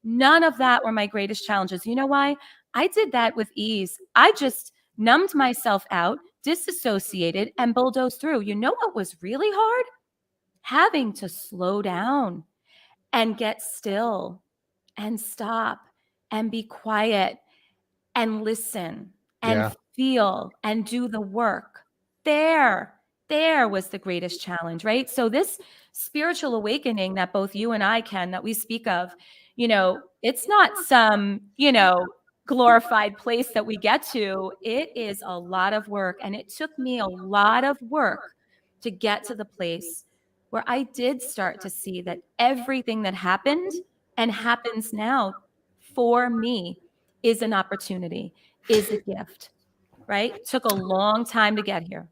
S2: None of that were my greatest challenges. You know why? I did that with ease. I just numbed myself out, disassociated, and bulldozed through. You know what was really hard? Having to slow down and get still and stop and be quiet and listen and
S1: Yeah.
S2: feel and do the work. There was the greatest challenge, right? So this spiritual awakening that both you and I can that we speak of, it's not some, glorified place that we get to. It is a lot of work. And it took me a lot of work to get to the place where I did start to see that everything that happened and happens now for me is an opportunity, is a gift, right? Took a long time to get here.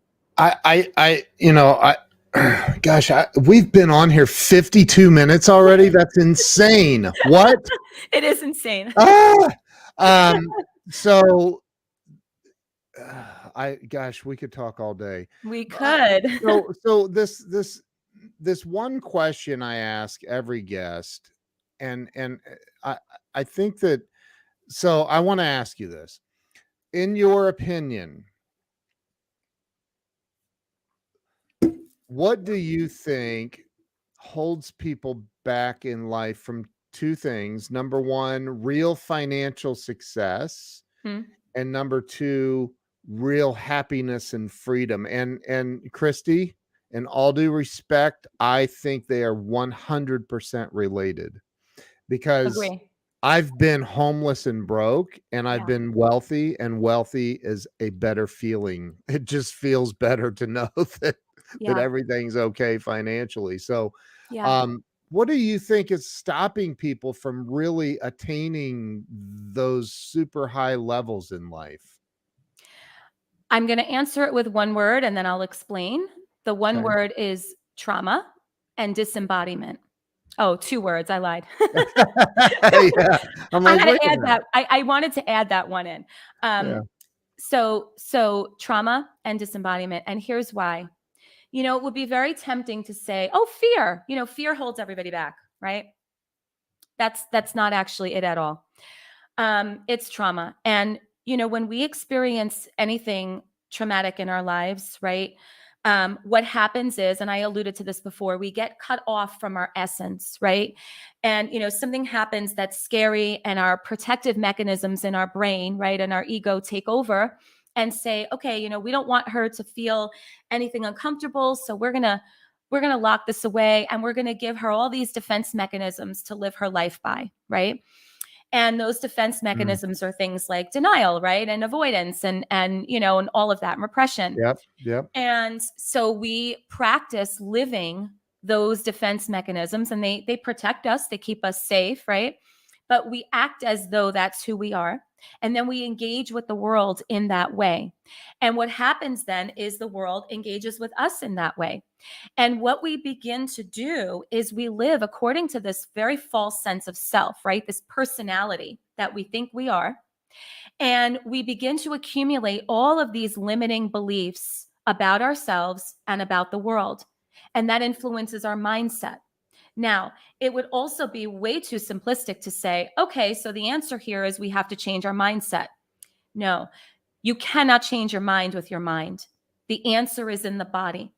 S1: Gosh, we've been on here 52 minutes already. That's insane. What?
S2: It is insane.
S1: Ah, so we could talk all day.
S2: We could.
S1: So this one question I ask every guest, and I think that, so I want to ask you this. In your opinion, what do you think holds people back in life from two things? Number one, real financial success,
S2: Hmm.
S1: and number two, real happiness and freedom. And Kristy, in all due respect, I think they are 100% related, because
S2: Agree.
S1: I've been homeless and broke, and I've
S2: Yeah.
S1: been wealthy, and wealthy is a better feeling. It just feels better to know that
S2: Yeah.
S1: everything's okay financially. So,
S2: Yeah.
S1: what do you think is stopping people from really attaining those super high levels in life?
S2: I'm going to answer it with one word and then I'll explain. The one
S1: Okay.
S2: word is trauma and disembodiment. Oh, two words. I lied.
S1: Yeah. I'm
S2: I
S1: like,
S2: had
S1: wait
S2: to
S1: a
S2: add
S1: minute.
S2: that. I wanted to add that one in.
S1: Yeah.
S2: So trauma and disembodiment. And here's why. It would be very tempting to say, oh, fear. Fear holds everybody back, right? That's not actually it at all. It's trauma. And when we experience anything traumatic in our lives, right? What happens is, and I alluded to this before, we get cut off from our essence, right? And, something happens that's scary, and our protective mechanisms in our brain, right, and our ego take over and say, okay, we don't want her to feel anything uncomfortable. So we're going to lock this away, and we're going to give her all these defense mechanisms to live her life by, right? And those defense mechanisms are things like denial, right? And avoidance and all of that, and repression.
S1: Yep.
S2: And so we practice living those defense mechanisms, and they protect us, they keep us safe, right? But we act as though that's who we are. And then we engage with the world in that way. And what happens then is the world engages with us in that way. And what we begin to do is we live according to this very false sense of self, right? This personality that we think we are. And we begin to accumulate all of these limiting beliefs about ourselves and about the world. And that influences our mindset. Now, it would also be way too simplistic to say, okay, so the answer here is we have to change our mindset. No, you cannot change your mind with your mind. The answer is in the body.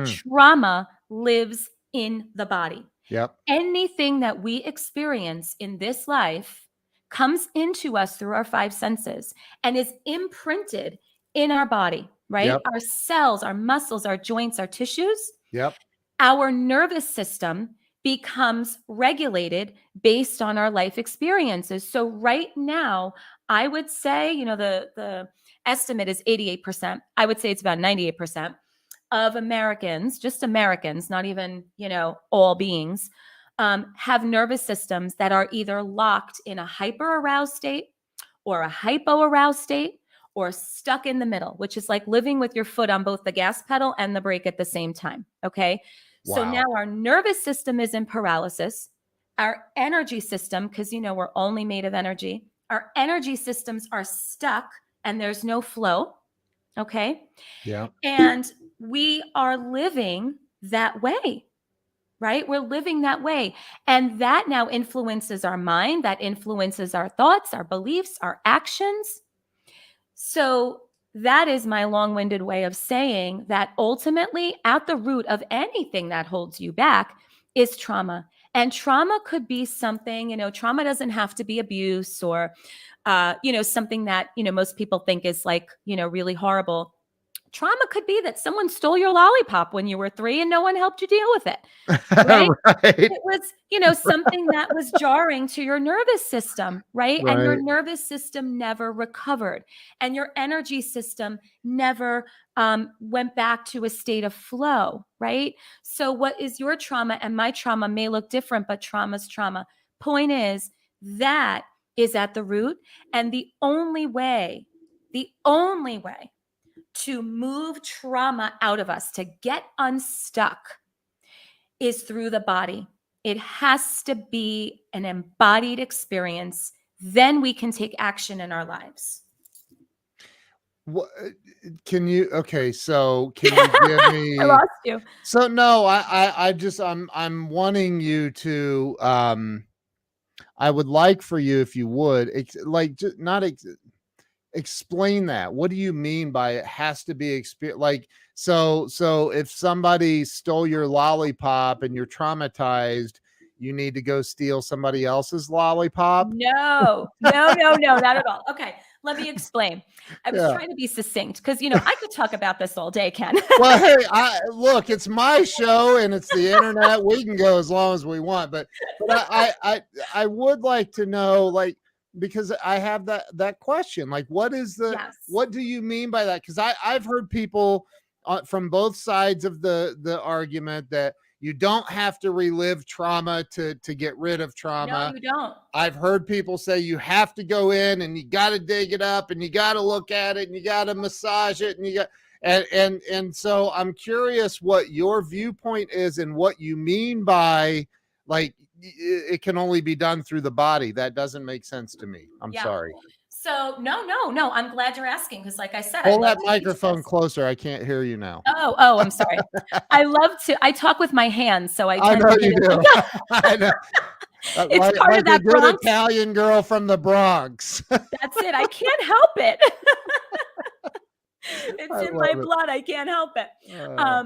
S2: Trauma lives in the body.
S1: Yep.
S2: Anything that we experience in this life comes into us through our five senses and is imprinted in our body, right?
S1: Yep.
S2: Our cells, our muscles, our joints, our tissues.
S1: Yep.
S2: Our nervous system becomes regulated based on our life experiences. So right now, I would say, the estimate is 88%. I would say it's about 98% of Americans, just Americans, not even, all beings, have nervous systems that are either locked in a hyper aroused state or a hypo aroused state, or stuck in the middle, which is like living with your foot on both the gas pedal and the brake at the same time. Okay.
S1: Wow.
S2: So now our nervous system is in paralysis. Our energy system, because, we're only made of energy. Our energy systems are stuck and there's no flow. Okay.
S1: Yeah.
S2: And we are living that way, right? We're living that way. And that now influences our mind, that influences our thoughts, our beliefs, our actions. So that is my long-winded way of saying that ultimately at the root of anything that holds you back is trauma. And trauma could be something, trauma doesn't have to be abuse or, something that, most people think is like, really horrible. Trauma could be that someone stole your lollipop when you were 3 and no one helped you deal with it. Right?
S1: Right.
S2: It was, something that was jarring to your nervous system, right? And your nervous system never recovered. And your energy system never went back to a state of flow, right? So what is your trauma and my trauma may look different, but trauma's trauma. Point is, that is at the root. And the only way to move trauma out of us, to get unstuck, is through the body. It has to be an embodied experience. Then we can take action in our lives.
S1: What can you? Okay, so can you give me?
S2: I lost you.
S1: So no, I'm wanting you to. I would like for you, if you would, explain that. What do you mean by it has to be so if somebody stole your lollipop and you're traumatized, you need to go steal somebody else's lollipop?
S2: No, not at all. Okay, let me explain. I was trying to be succinct because, I could talk about this all day, Ken.
S1: Well, hey, look, it's my show and it's the internet. We can go as long as we want, but I would like to know, because I have that question, what do you mean by that? Because I've heard people from both sides of the argument that you don't have to relive trauma to get rid of trauma.
S2: No, you don't.
S1: I've heard people say you have to go in and you got to dig it up and you got to look at it and you got to massage it and so I'm curious what your viewpoint is and what you mean by it can only be done through the body. That doesn't make sense to me. I'm sorry.
S2: So no. I'm glad you're asking because, like I said,
S1: hold that microphone closer. I can't hear you now.
S2: Oh, I'm sorry. I talk with my hands, so I
S1: know you do. I know.
S2: It's part
S1: like
S2: of
S1: a
S2: that
S1: good
S2: Bronx.
S1: Italian girl from the Bronx.
S2: That's it. I can't help it. It's
S1: I
S2: in my
S1: love it.
S2: blood. I can't help it.
S1: Uh,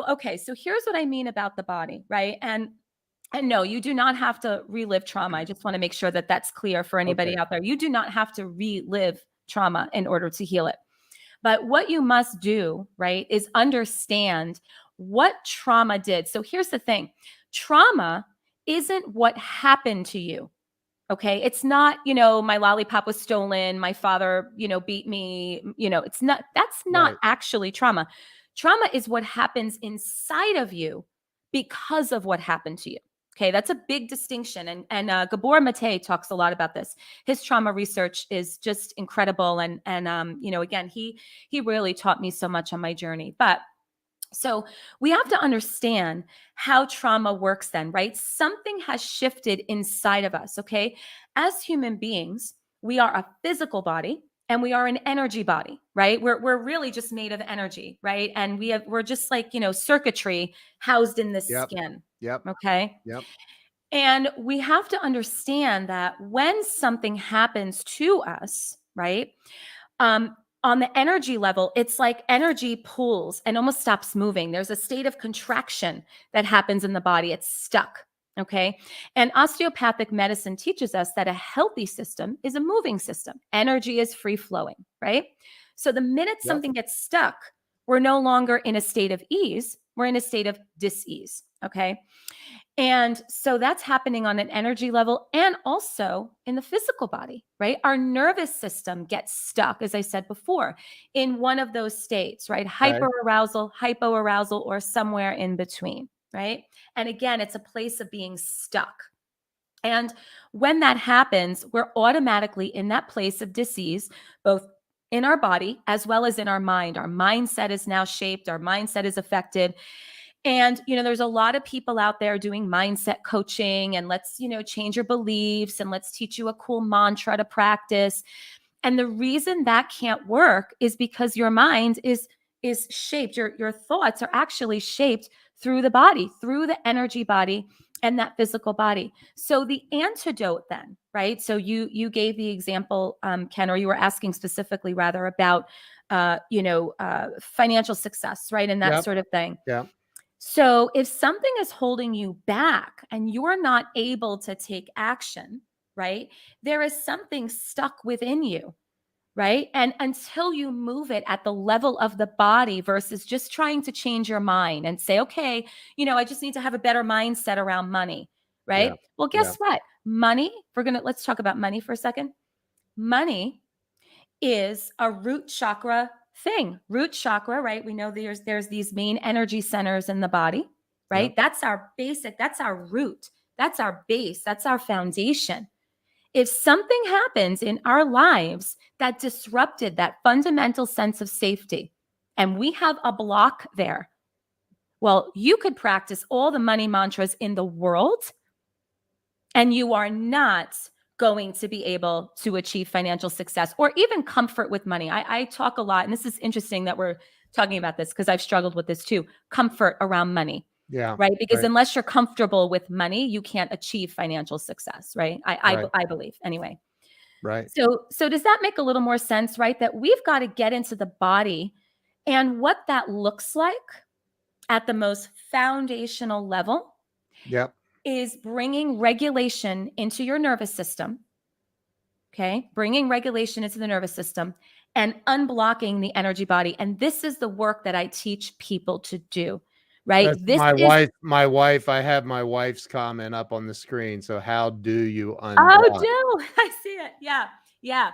S2: Okay. So here's what I mean about the body, right? And no, you do not have to relive trauma. I just want to make sure that that's clear for anybody
S1: okay.
S2: out there. You do not have to relive trauma in order to heal it. But what you must do, right, is understand what trauma did. So here's the thing. Trauma isn't what happened to you. Okay. It's not, my lollipop was stolen. My father, beat me. That's not
S1: Right.
S2: actually trauma. Trauma is what happens inside of you because of what happened to you. Okay. That's a big distinction. And Gabor Mate talks a lot about this. His trauma research is just incredible. And again, he really taught me so much on my journey. So we have to understand how trauma works then, right? Something has shifted inside of us, okay? As human beings, we are a physical body and we are an energy body, right? We're really just made of energy, right? And we're just like, circuitry housed in this
S1: Yep.
S2: skin,
S1: Yep.
S2: okay?
S1: Yep.
S2: And we have to understand that when something happens to us, right? On the energy level, it's like energy pools and almost stops moving. There's a state of contraction that happens in the body. It's stuck. Okay. And osteopathic medicine teaches us that a healthy system is a moving system. Energy is free flowing, right? So the minute
S1: Yep.
S2: something gets stuck, we're no longer in a state of ease. We're in a state of dis-ease. Okay. And so that's happening on an energy level and also in the physical body, right? Our nervous system gets stuck, as I said before, in one of those states, right?
S1: Okay.
S2: Hypo arousal, or somewhere in between, right? And again, it's a place of being stuck. And when that happens, we're automatically in that place of disease, both in our body as well as in our mind. Our mindset is now shaped, our mindset is affected. And, there's a lot of people out there doing mindset coaching and let's, change your beliefs and let's teach you a cool mantra to practice. And the reason that can't work is because your mind is shaped. Your thoughts are actually shaped through the body, through the energy body and that physical body. So the antidote then, right? So you gave the example, Ken, or you were asking specifically rather about, financial success, right? And that
S1: Yep.
S2: sort of thing.
S1: Yep.
S2: So if something is holding you back and you're not able to take action, right? There is something stuck within you, right? And until you move it at the level of the body versus just trying to change your mind and say, okay, I just need to have a better mindset around money,
S1: Yeah.
S2: right? Well,
S1: Yeah.
S2: guess what? Let's talk about money for a second. Money is a root chakra thing. Root chakra, right? We know there's these main energy centers in the body, right?
S1: Yep.
S2: That's our basic, that's our root, that's our base, that's our foundation. If something happens in our lives that disrupted that fundamental sense of safety, and we have a block there, well, you could practice all the money mantras in the world, and you are not going to be able to achieve financial success or even comfort with money. I talk a lot, and this is interesting that we're talking about this because I've struggled with this too, comfort around money,
S1: Yeah.
S2: right? Because
S1: Right.
S2: unless you're comfortable with money, you can't achieve financial success, right?
S1: Right.
S2: I believe anyway.
S1: Right.
S2: So does that make a little more sense, right? That we've got to get into the body and what that looks like at the most foundational level
S1: Yep.
S2: is bringing regulation into your nervous system. Okay. Bringing regulation into the nervous system and unblocking the energy body. And this is the work that I teach people to do, right?
S1: That's
S2: This
S1: my
S2: is,
S1: wife. My wife. I have my wife's comment up on the screen. So how do you
S2: oh,
S1: unblock?
S2: do I see it? Yeah. Yeah.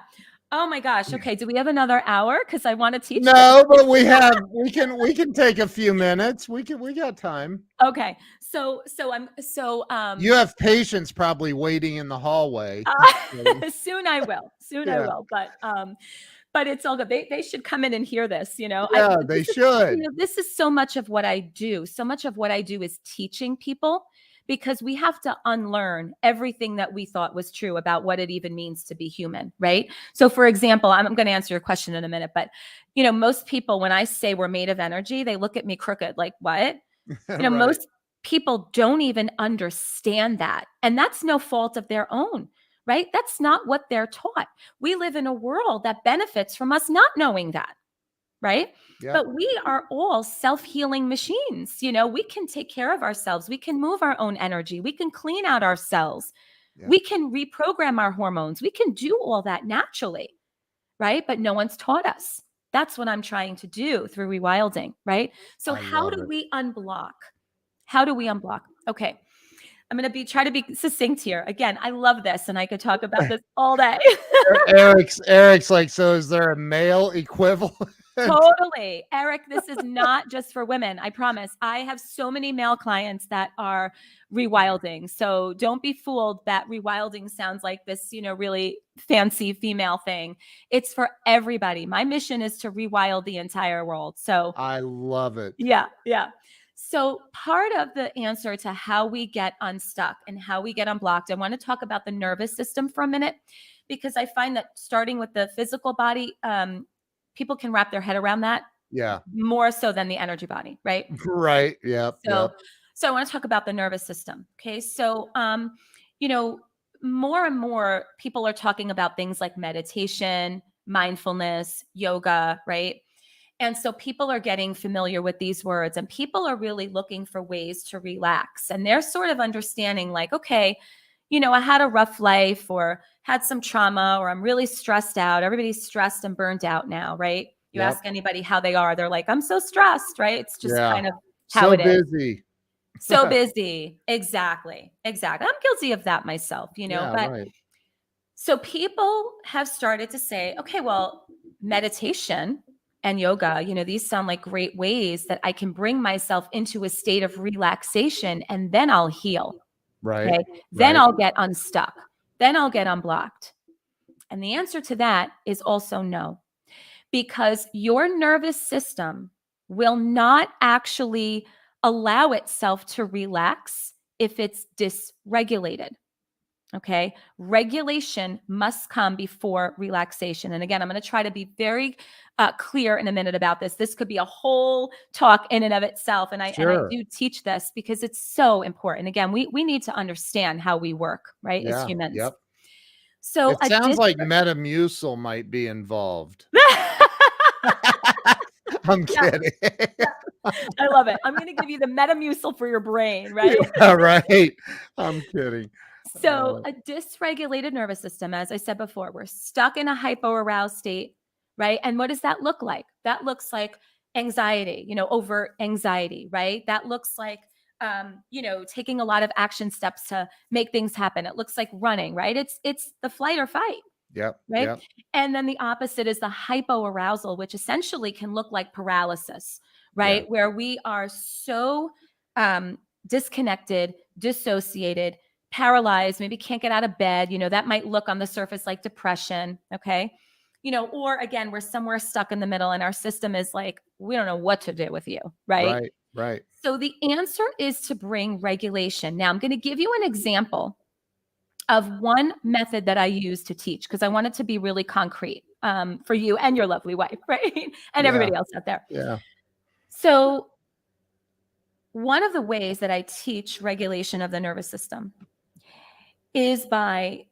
S2: Oh my gosh. Okay. Do we have another hour? Because I want to teach this.
S1: No, but we can take a few minutes. We got time.
S2: Okay.
S1: You have patients probably waiting in the hallway.
S2: Soon I will. Soon I
S1: Yeah.
S2: will. But it's all good. They should come in and hear this.
S1: Yeah, they should.
S2: This is so much of what I do. So much of what I do is teaching people because we have to unlearn everything that we thought was true about what it even means to be human, right? So for example, I'm going to answer your question in a minute, but most people, when I say we're made of energy, they look at me crooked, like, what?
S1: Right.
S2: Most people don't even understand that. And that's no fault of their own, right? That's not what they're taught. We live in a world that benefits from us not knowing that, right?
S1: Yep.
S2: But we are all self-healing machines. We can take care of ourselves. We can move our own energy. We can clean out our cells.
S1: Yeah.
S2: We can reprogram our hormones. We can do all that naturally, right? But no one's taught us. That's what I'm trying to do through rewilding, right? So how do we unblock? How do we unblock? Okay. I'm going to try to be succinct here. Again, I love this and I could talk about this all day.
S1: Eric's like, so is there a male equivalent?
S2: Totally. Eric, this is not just for women. I promise. I have so many male clients that are rewilding. So don't be fooled that rewilding sounds like this, really fancy female thing. It's for everybody. My mission is to rewild the entire world. So
S1: I love it.
S2: Yeah. So part of the answer to how we get unstuck and how we get unblocked, I want to talk about the nervous system for a minute, because I find that starting with the physical body, people can wrap their head around that.
S1: Yeah.
S2: More so than the energy body, right?
S1: Right. Yep.
S2: So I want to talk about the nervous system. Okay. So, more and more people are talking about things like meditation, mindfulness, yoga, right? And so people are getting familiar with these words and people are really looking for ways to relax. And they're sort of understanding like, okay, I had a rough life or had some trauma or I'm really stressed out. Everybody's stressed and burned out now, right? You ask anybody how they are, they're like, I'm so stressed, right? It's just kind of how it is.
S1: Busy.
S2: So busy. Exactly. I'm guilty of that myself, but
S1: right.
S2: So people have started to say, okay, well, meditation and yoga, these sound like great ways that I can bring myself into a state of relaxation and then I'll heal.
S1: Right.
S2: Okay. Then I'll get unstuck. Then I'll get unblocked. And the answer to that is also no, because your nervous system will not actually allow itself to relax if it's dysregulated. Okay. Regulation must come before relaxation. And again, I'm going to try to be very clear in a minute about this. This could be a whole talk in and of itself. And I do teach this because it's so important. Again, we need to understand how we work, right? As humans.
S1: Yep.
S2: So
S1: it sounds like Metamucil might be involved. I'm kidding.
S2: I love it. I'm going to give you the Metamucil for your brain, right?
S1: Yeah, right. I'm kidding.
S2: So a dysregulated nervous system, as I said before, we're stuck in a hypo aroused state, right? And what does that look like? That looks like anxiety, overt anxiety, right? That looks like, taking a lot of action steps to make things happen. It looks like running, right? It's the flight or fight.
S1: Yep.
S2: Right.
S1: Yep.
S2: And then the opposite is the hypo arousal, which essentially can look like paralysis, right?
S1: Yeah.
S2: Where we are so disconnected, dissociated, paralyzed, maybe can't get out of bed. That might look on the surface like depression. Okay. Or again, we're somewhere stuck in the middle and our system is like, we don't know what to do with you. Right.
S1: Right.
S2: So the answer is to bring regulation. Now I'm going to give you an example of one method that I use to teach, because I want it to be really concrete for you and your lovely wife, right? And everybody else out there.
S1: Yeah.
S2: So one of the ways that I teach regulation of the nervous system is by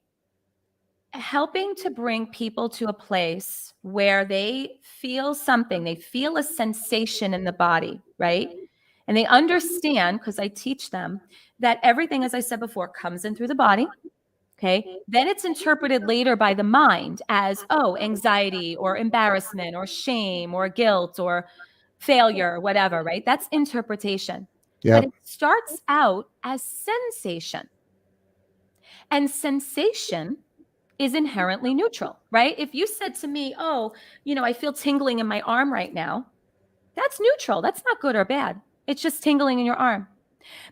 S2: helping to bring people to a place where they feel something, they feel a sensation in the body, right? And they understand, because I teach them, that everything, as I said before, comes in through the body. Okay. Then it's interpreted later by the mind as, anxiety or embarrassment or shame or guilt or failure, whatever, right? That's interpretation.
S1: Yep.
S2: But it starts out as sensation. And sensation is inherently neutral, right? If you said to me, I feel tingling in my arm right now, that's neutral. That's not good or bad. It's just tingling in your arm.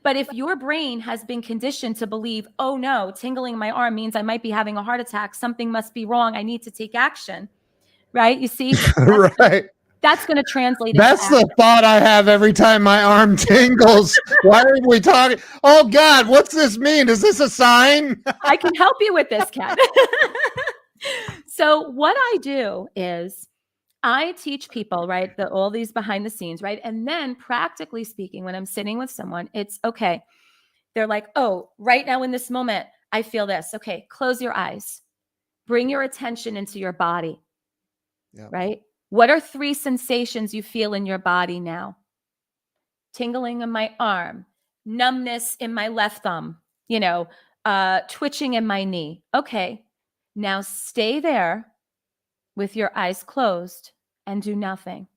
S2: But if your brain has been conditioned to believe, oh no, tingling in my arm means I might be having a heart attack, something must be wrong, I need to take action, right? You see?
S1: Right.
S2: That's going to translate.
S1: That's the thought I have every time my arm tingles. Why are we talking? Oh God, what's this mean? Is this a sign?
S2: I can help you with this, Kat. So what I do is I teach people, right, all these behind the scenes, right? And then practically speaking, when I'm sitting with someone, it's okay. They're like, oh, right now in this moment, I feel this. Okay, close your eyes. Bring your attention into your body, right? What are 3 sensations you feel in your body now? Tingling in my arm, numbness in my left thumb, twitching in my knee. Okay, now stay there with your eyes closed and do nothing.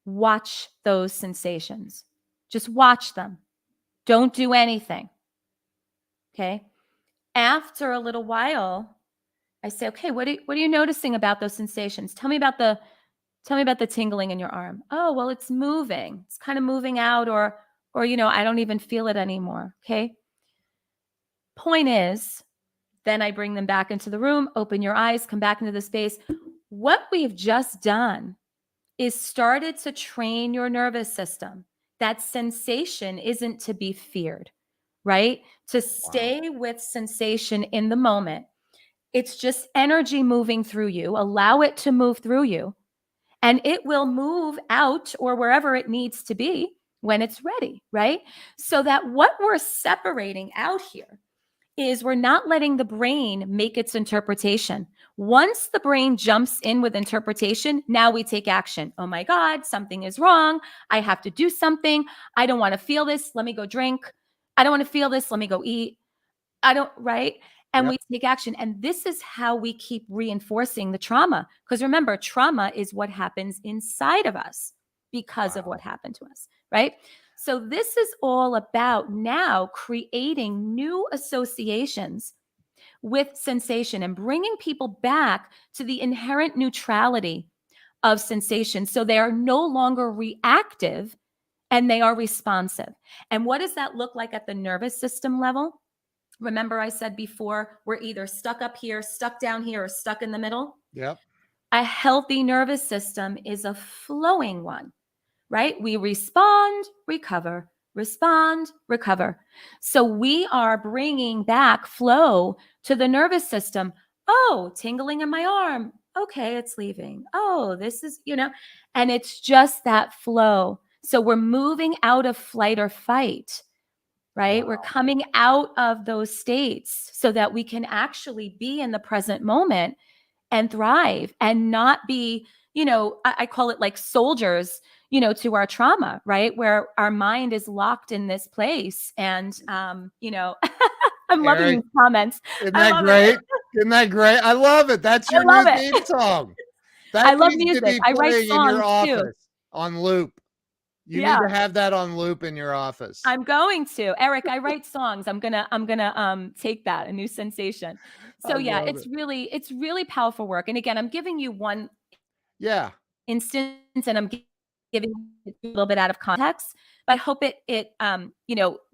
S2: Watch those sensations. Just watch them. Don't do anything. Okay. After a little while, I say, okay, what are you noticing about those sensations? Tell me about the tingling in your arm. Oh, well, it's moving. It's kind of moving out, or I don't even feel it anymore. Okay. Point is, then I bring them back into the room, open your eyes, come back into the space. What we've just done is started to train your nervous system. That sensation isn't to be feared, right? To stay with sensation in the moment. It's just energy moving through you. Allow it to move through you, and it will move out or wherever it needs to be when it's ready, right? So that what we're separating out here is we're not letting the brain make its interpretation. Once the brain jumps in with interpretation, now we take action. Oh my God, something is wrong. I have to do something. I don't want to feel this. Let me go drink. I don't want to feel this. Let me go eat. Right? And we take action. And this is how we keep reinforcing the trauma. Because remember, trauma is what happens inside of us because of what happened to us, right? So this is all about now creating new associations with sensation and bringing people back to the inherent neutrality of sensation. So they are no longer reactive and they are responsive. And what does that look like at the nervous system level? Remember I said before, we're either stuck up here, stuck down here, or stuck in the middle?
S1: Yep.
S2: A healthy nervous system is a flowing one, right? We respond, recover, respond, recover. So we are bringing back flow to the nervous system. Oh, tingling in my arm. Okay, it's leaving. Oh, this is, and it's just that flow. So we're moving out of flight or fight, right?
S1: Wow.
S2: We're coming out of those states so that we can actually be in the present moment and thrive and not be, I call it like soldiers, to our trauma, right? Where our mind is locked in this place. And, I'm loving
S1: Eric,
S2: these comments.
S1: isn't that great? Isn't that great? I love it. That's
S2: I
S1: your
S2: love
S1: new
S2: it.
S1: theme song.
S2: I
S1: That
S2: love
S1: needs to
S2: music.
S1: be
S2: I write
S1: playing in your
S2: songs too.
S1: office on loop. You need
S2: Yeah,
S1: to have that on loop in your office.
S2: I'm going to. Eric, I write songs. I'm gonna take that, a new sensation.
S1: I
S2: So yeah,
S1: love
S2: it's
S1: it.
S2: really powerful work. And again, I'm giving you one
S1: Yeah.
S2: instance, and I'm giving it a little bit out of context, but I hope it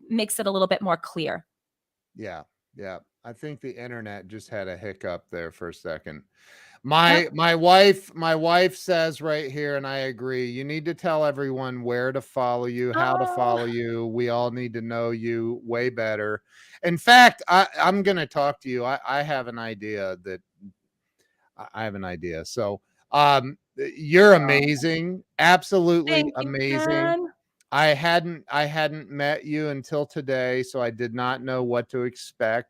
S2: makes it a little bit more clear.
S1: Yeah. Yeah. I think the internet just had a hiccup there for a second.
S2: Yep.
S1: My wife says right here, and I agree, you need to tell everyone where to follow you, how to
S2: Oh,
S1: follow you. We all need to know you way better. In fact, I'm going to talk to you. I have an idea that I have an idea. So, you're amazing, absolutely
S2: thank you,
S1: amazing.
S2: Ken.
S1: I hadn't met you until today, so I did not know what to expect.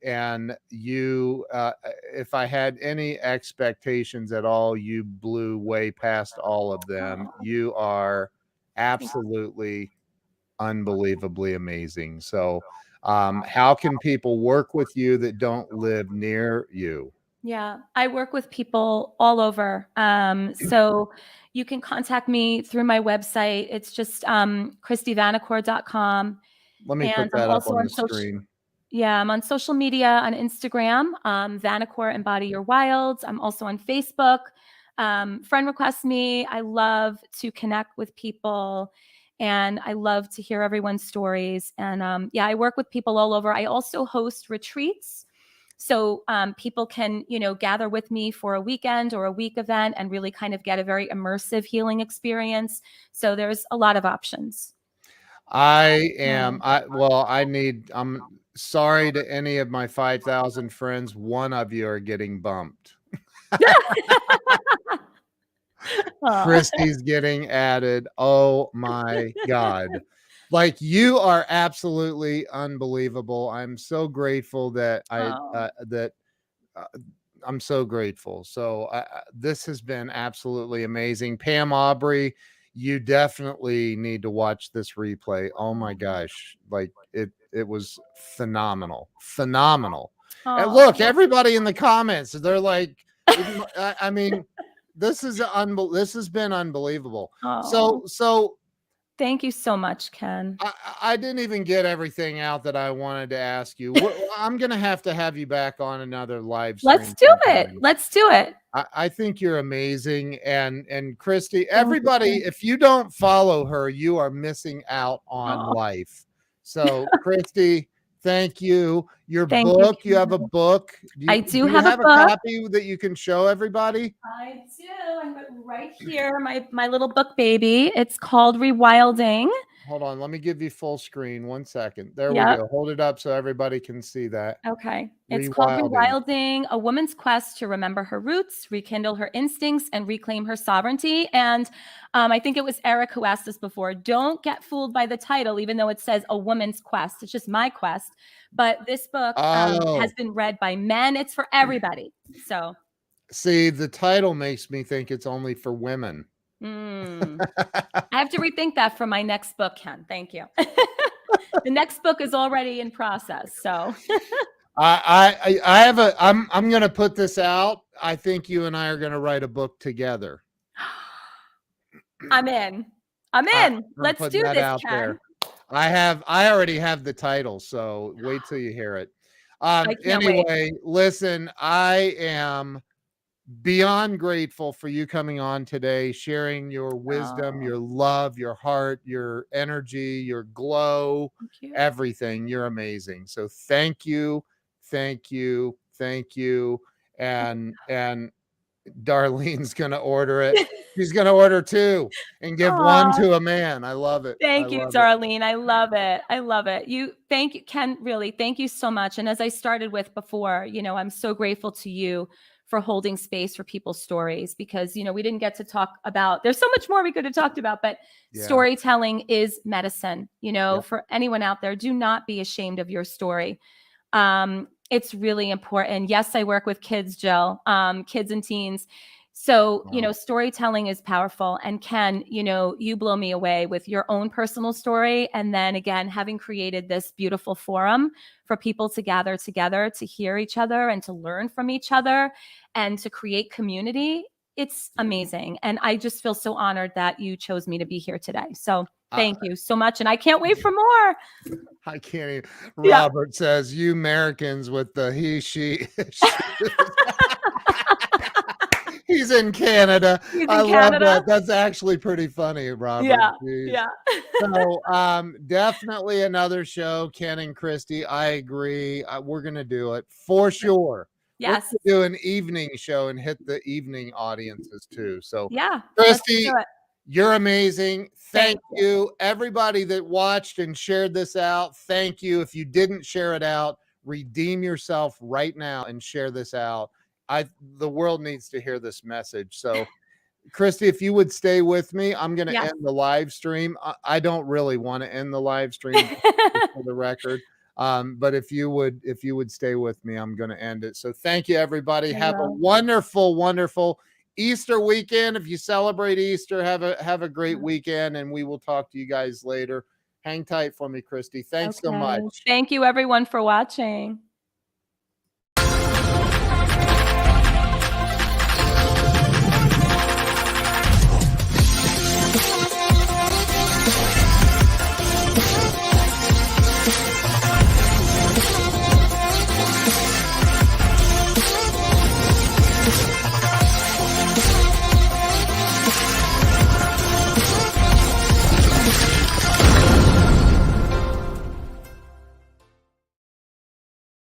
S1: And you, if I had any expectations at all, you blew way past all of them.
S2: Oh,
S1: You are absolutely unbelievably amazing. So, how can people work with you that don't live near you?
S2: yeah, I work with people all over. So you can contact me through my website. It's just KristyVanacore.com.
S1: Let me
S2: And
S1: put
S2: I'm
S1: that up
S2: also
S1: on
S2: on
S1: the screen.
S2: yeah, I'm on social media on Instagram, Vanacore Embody Your Wilds. I'm also on Facebook. Friend request me. I love to connect with people and I love to hear everyone's stories. And yeah, I work with people all over. I also host retreats. So people can, gather with me for a weekend or a week event and really kind of get a very immersive healing experience. So there's a lot of options. Yeah.
S1: I'm sorry to any of my 5,000 friends. One of you are getting bumped.
S2: Aw.
S1: Kristy's getting added. Oh my God. Like, you are absolutely unbelievable. I'm so grateful that
S2: Oh.
S1: uh, I'm so grateful. So this has been absolutely amazing. Pam Aubrey, you definitely need to watch this replay. Oh my gosh. Like, it was phenomenal. Phenomenal. And look,
S2: Oh.
S1: everybody in the comments, they're like, I mean, this has been unbelievable.
S2: Oh.
S1: So
S2: Thank you so much, Ken.
S1: I didn't even get everything out that I wanted to ask you. I'm going to have you back on another live
S2: Let's
S1: stream
S2: do it.
S1: sometime.
S2: Let's do it.
S1: I think you're amazing. And Kristy,
S2: Thank you,
S1: everybody,
S2: Ken.
S1: if you don't follow her, you are missing out on
S2: Oh,
S1: life. So Kristy, thank you. Your
S2: thank you,
S1: book, you have a
S2: Ken.
S1: book.
S2: I
S1: Do
S2: do
S1: you
S2: have a
S1: have a
S2: book.
S1: copy that you can show everybody?
S2: I do. I have it right here, my little book baby. It's called Rewilding.
S1: Hold on, let me give you full screen. 1 second. There we
S2: Yep.
S1: go. Hold it up so everybody can see that.
S2: Okay. It's called
S1: Rewilding.
S2: Rewilding, a woman's quest to remember her roots, rekindle her instincts, and reclaim her sovereignty. And I think it was Eric who asked us before, don't get fooled by the title, even though it says a woman's quest. It's just my quest. But this book has been read by men. It's for everybody. So.
S1: See, the title makes me think it's only for women.
S2: I have to rethink that for my next book, Ken. Thank you. The next book is already in process. So
S1: I'm going to put this out. I think you and I are going to write a book together.
S2: I'm in. Let's do this, Ken.
S1: There. I already have the title, so wait till you hear it. Anyway, wait. Listen, I am beyond grateful for you coming on today, sharing your wisdom, your love, your heart, your energy, your glow, everything. You're amazing. So thank you. And Darlene's going to order it. She's going to order 2 and give 1 to a man. I love it.
S2: Thank you, Darlene. I love it. I love it. Thank you, Ken, really. Thank you so much. And as I started with before, I'm so grateful to you for holding space for people's stories, because, we didn't get to talk about, there's so much more we could have talked about, but storytelling is medicine. For anyone out there, do not be ashamed of your story. It's really important. Yes, I work with kids, Jill, kids and teens. So, storytelling is powerful. And Ken, you blow me away with your own personal story. And then again, having created this beautiful forum for people to gather together, to hear each other and to learn from each other and to create community. It's amazing. And I just feel so honored that you chose me to be here today. So thank you so much. And I can't wait for more.
S1: I can't even. Robert says, you Americans with the he, she. He's in Canada. I love that. That's actually pretty funny, Robert.
S2: Yeah.
S1: So definitely another show, Ken and Kristy. I agree. We're going to do it for sure.
S2: Yes.
S1: We're going to do an evening show and hit the evening audiences too. So
S2: yeah,
S1: Kristy, you're amazing. Thank you. Everybody that watched and shared this out, thank you. If you didn't share it out, redeem yourself right now and share this out. The world needs to hear this message. So Kristy, if you would stay with me, I'm going to end the live stream. I don't really want to end the live stream for the record. But if you would stay with me, I'm going to end it. So thank you, everybody. Have a wonderful, wonderful Easter weekend. If you celebrate Easter, have a great weekend, and we will talk to you guys later. Hang tight for me, Kristy. Thanks so much.
S2: Thank you, everyone, for watching.